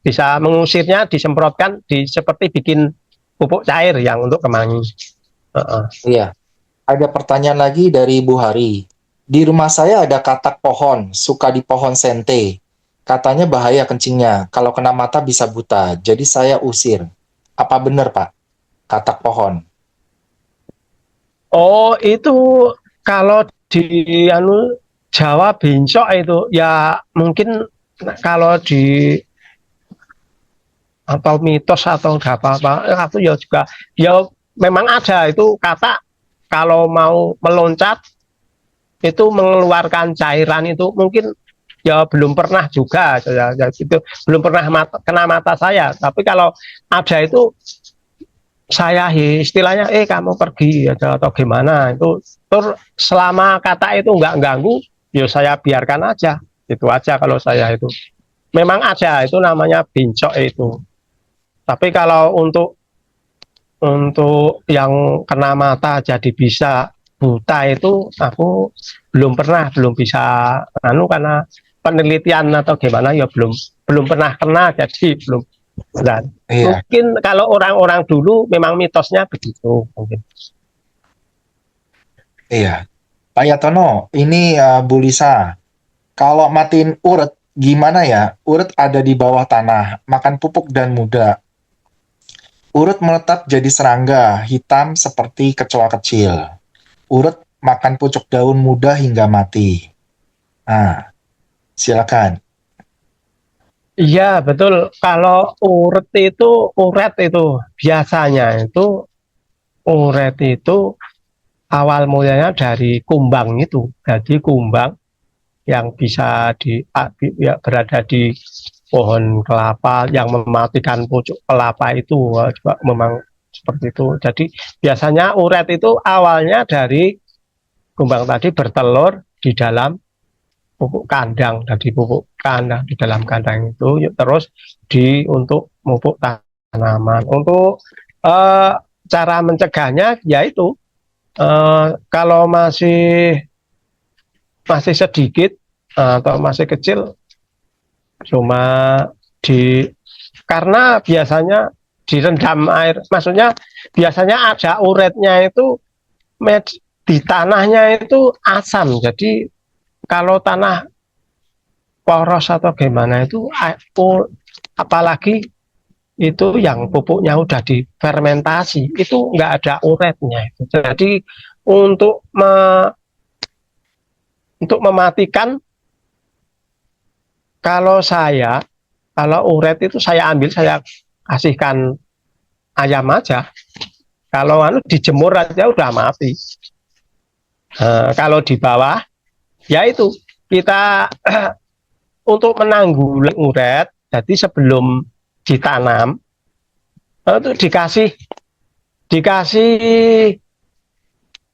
Bisa mengusirnya, disemprotkan, seperti bikin pupuk cair yang untuk kemangi. Iya. Ada pertanyaan lagi dari Bu Hari. Di rumah saya ada katak pohon, suka di pohon sente. Katanya bahaya kencingnya, kalau kena mata bisa buta. Jadi saya usir. Apa benar, Pak? Katak pohon. Oh, itu kalau di anu Jawa bencok itu ya mungkin kalau di atau mitos atau nggak apa-apa, aku ya juga ya memang ada itu kata kalau mau meloncat itu mengeluarkan cairan itu mungkin ya belum pernah juga ya itu belum pernah kena mata saya, tapi kalau ada itu saya istilahnya kamu pergi atau gimana itu selama kata itu nggak ganggu ya saya biarkan aja, itu aja. Kalau saya itu memang ada itu namanya bincok itu, tapi kalau untuk yang kena mata jadi bisa buta itu aku belum bisa karena penelitian atau gimana ya belum pernah kena, jadi belum. Dan Iya, mungkin kalau orang-orang dulu memang mitosnya begitu mungkin. iya. Pak Yatono, ini Bu Lisa. Kalau matiin uret, gimana ya? Uret ada di bawah tanah, makan pupuk dan muda. Urut menetap jadi serangga, hitam seperti kecoa kecil. Urut makan pucuk daun muda hingga mati. Nah, silakan. Iya betul, kalau uret itu biasanya itu uret itu awal mulanya dari kumbang itu, jadi kumbang yang bisa ya, berada di pohon kelapa yang mematikan pucuk kelapa itu juga memang seperti itu. Jadi biasanya uret itu awalnya dari kumbang tadi bertelur di dalam pupuk kandang, dari pupuk kandang di dalam kandang itu terus untuk pupuk tanaman. Untuk eh, cara mencegahnya yaitu kalau masih sedikit atau masih kecil cuma di karena biasanya direndam air, maksudnya biasanya ada uretnya itu di tanahnya itu asam, jadi kalau tanah poros atau gimana itu apalagi itu yang pupuknya udah difermentasi itu nggak ada uretnya itu. Jadi untuk mematikan, kalau uret itu saya ambil, saya kasihkan ayam aja. Kalau dijemur aja udah mati. Kalau di bawah, ya itu kita untuk menanggulangi uret. Jadi sebelum ditanam itu dikasih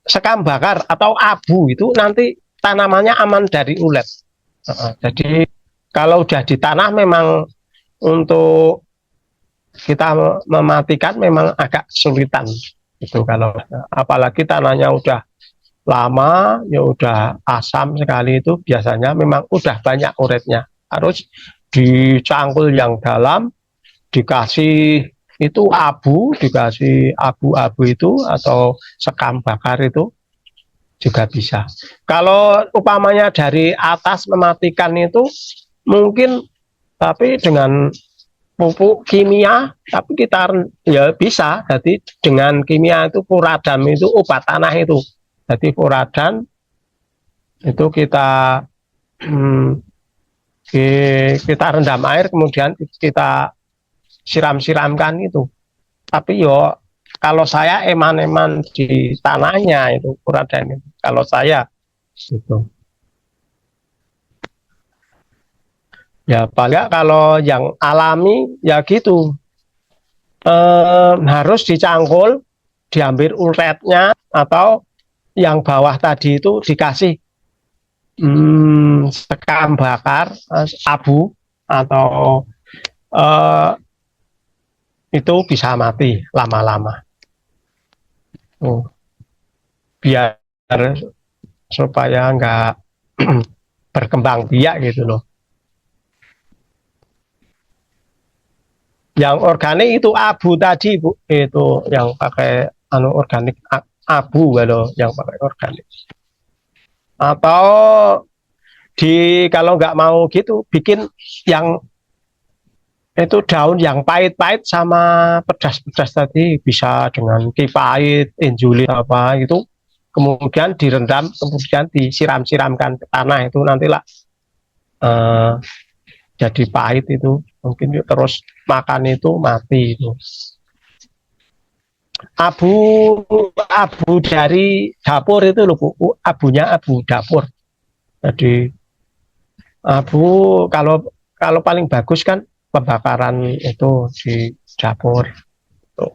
sekam bakar atau abu, itu nanti tanamannya aman dari ulet. Jadi kalau udah di tanah memang untuk kita mematikan memang agak kesulitan itu, kalau apalagi tanahnya udah lama ya udah asam sekali, itu biasanya memang udah banyak uretnya, harus dicangkul yang dalam, dikasih abu-abu itu atau sekam bakar itu juga bisa. Kalau upamanya dari atas mematikan itu mungkin, tapi dengan pupuk kimia, tapi kita ya bisa. Jadi dengan kimia itu furadam itu obat tanah itu. Jadi furadam itu hmm, kita rendam air kemudian kita siram-siramkan itu. Tapi yo kalau saya eman-eman di tanahnya itu furadam itu. Kalau saya gitu. Ya paling kalau yang alami ya gitu, harus dicangkul, diambil uretnya, atau yang bawah tadi itu dikasih sekam bakar, abu, atau eh, itu bisa mati lama-lama. Biar supaya nggak berkembang biak gitu loh. Yang organik itu abu tadi Bu, itu yang pakai organik abu kalau yang pakai organik. Atau kalau nggak mau gitu bikin yang itu daun yang pahit-pahit sama pedas-pedas tadi, bisa dengan kipahit, injulin apa itu, kemudian direndam, kemudian disiram-siramkan ke tanah, itu nantilah jadi pahit itu, mungkin terus makan itu mati itu. Abu abu dari dapur itu loh Bu, abunya abu dapur. Jadi abu kalau kalau paling bagus kan pembakaran itu di dapur. Tuh.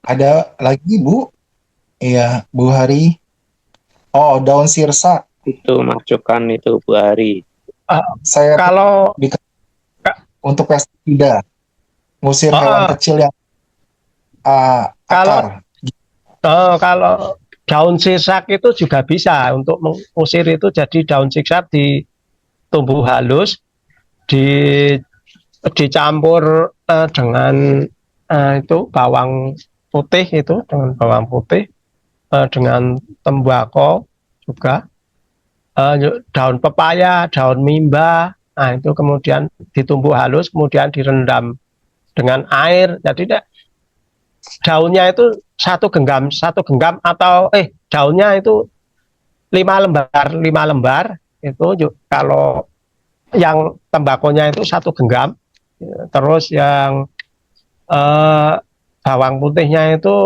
Ada lagi Bu? Iya, Bu Hari. Oh, daun sirsak. Itu masukkan itu Bu Hari. Saya Kalau untuk pestisida, ngusir hewan kecil yang kalau akar. kalau daun sirsak itu juga bisa untuk mengusir itu, jadi daun sirsak ditumbuk halus, dicampur dengan itu bawang putih, itu dengan bawang putih, dengan tembakau juga, daun pepaya, daun mimba, nah itu kemudian ditumbuk halus, kemudian direndam dengan air. Jadi daunnya itu satu genggam atau daunnya itu 5 lembar itu. Kalau yang tembakonya itu 1 genggam, terus yang bawang putihnya itu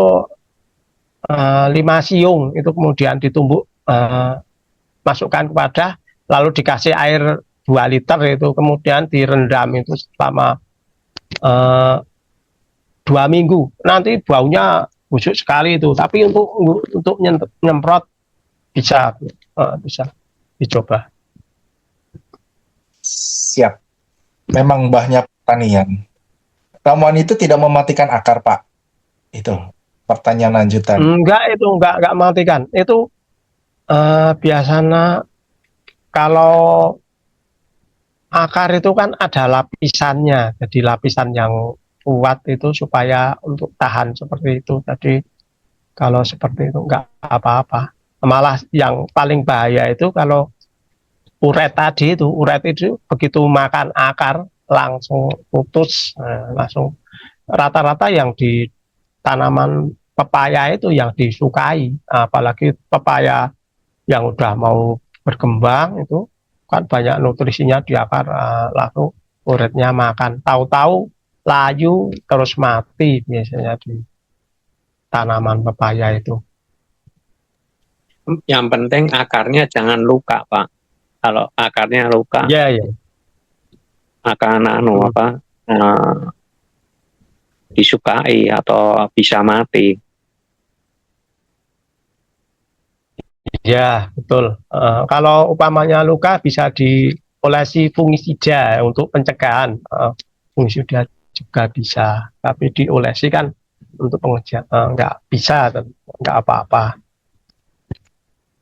5 siung, itu kemudian ditumbuk, masukkan ke wadah, lalu dikasih air 2 liter itu, kemudian direndam itu selama 2 minggu. Nanti baunya busuk sekali itu, tapi untuk nyemprot bisa bisa dicoba. Siap. Memang mbahnya pertanian. Ramuan itu tidak mematikan akar, Pak. Itu pertanyaan lanjutan. Enggak mematikan. Itu biasanya kalau akar itu kan ada lapisannya, jadi lapisan yang kuat itu supaya untuk tahan seperti itu. Jadi kalau seperti itu enggak apa-apa. Malah yang paling bahaya itu kalau uret tadi itu, begitu makan akar langsung putus, langsung. Rata-rata yang di tanaman pepaya itu yang disukai, apalagi pepaya yang udah mau berkembang itu kan banyak nutrisinya di akar, lalu uretnya makan, tahu-tahu layu terus mati biasanya di tanaman pepaya itu. Yang penting akarnya jangan luka, Pak. Kalau akarnya luka, Ya, ya. akan disukai atau bisa mati. Ya, betul. Kalau umpamanya luka bisa diolesi fungisida untuk pencegahan. Fungisida juga bisa, tapi diolesi kan untuk pencegahan nggak bisa, nggak apa-apa.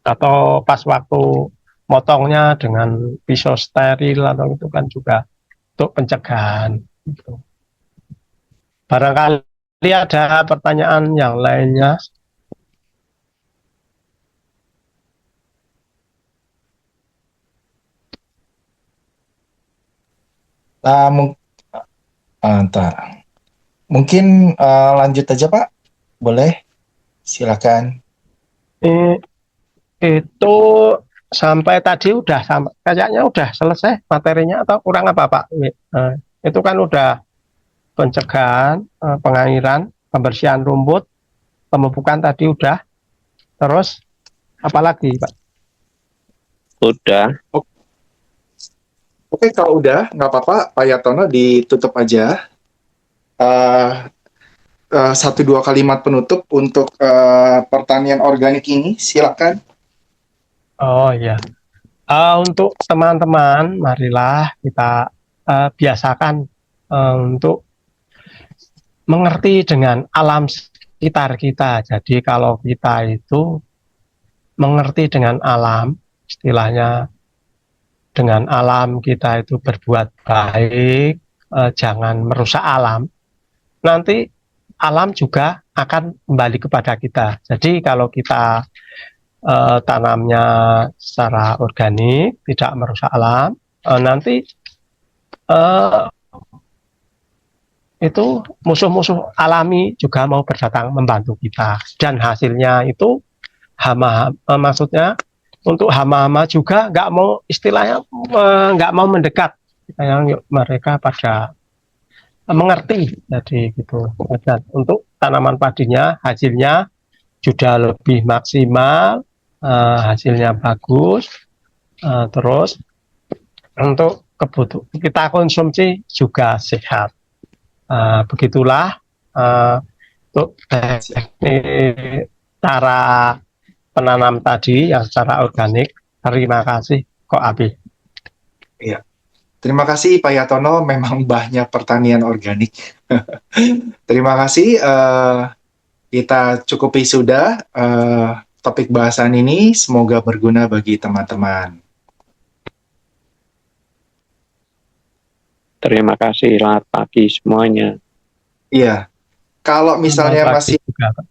Atau pas waktu motongnya dengan pisau steril atau itu kan juga untuk pencegahan. Gitu. Barangkali ada pertanyaan yang lainnya. Ntar. Mungkin lanjut aja, Pak. Boleh? Silakan. Itu sampai tadi kayaknya udah selesai materinya atau kurang apa Pak? Itu kan udah pencegahan, pengairan, pembersihan rumput, pemupukan tadi udah. Terus apa lagi Pak? Udah. Oke, kalau udah nggak apa-apa, Pak Yatono ditutup aja. 1-2 kalimat penutup untuk pertanian organik ini, silakan. Oh ya, untuk teman-teman, marilah kita biasakan untuk mengerti dengan alam sekitar kita. Jadi kalau kita itu mengerti dengan alam, istilahnya dengan alam kita itu berbuat baik, jangan merusak alam, nanti alam juga akan kembali kepada kita. Jadi kalau kita tanamnya secara organik, tidak merusak alam, nanti itu musuh-musuh alami juga mau berdatang membantu kita, dan hasilnya itu hama, maksudnya untuk hama-hama juga nggak mau, istilahnya nggak mau mendekat, yang mereka pada mengerti, jadi gitu. Dan untuk tanaman padinya hasilnya sudah lebih maksimal, hasilnya bagus, terus untuk kebutuhan kita konsumsi juga sehat. Begitulah untuk teknik cara penanam tadi yang secara organik. Terima kasih, Kok Abi. Iya. Terima kasih Pak Yatono, memang banyak pertanian organik. Terima kasih, kita cukupi sudah topik bahasan ini, semoga berguna bagi teman-teman. Terima kasih, selamat pagi semuanya. Iya, kalau misalnya Terima masih kasih juga, Pak.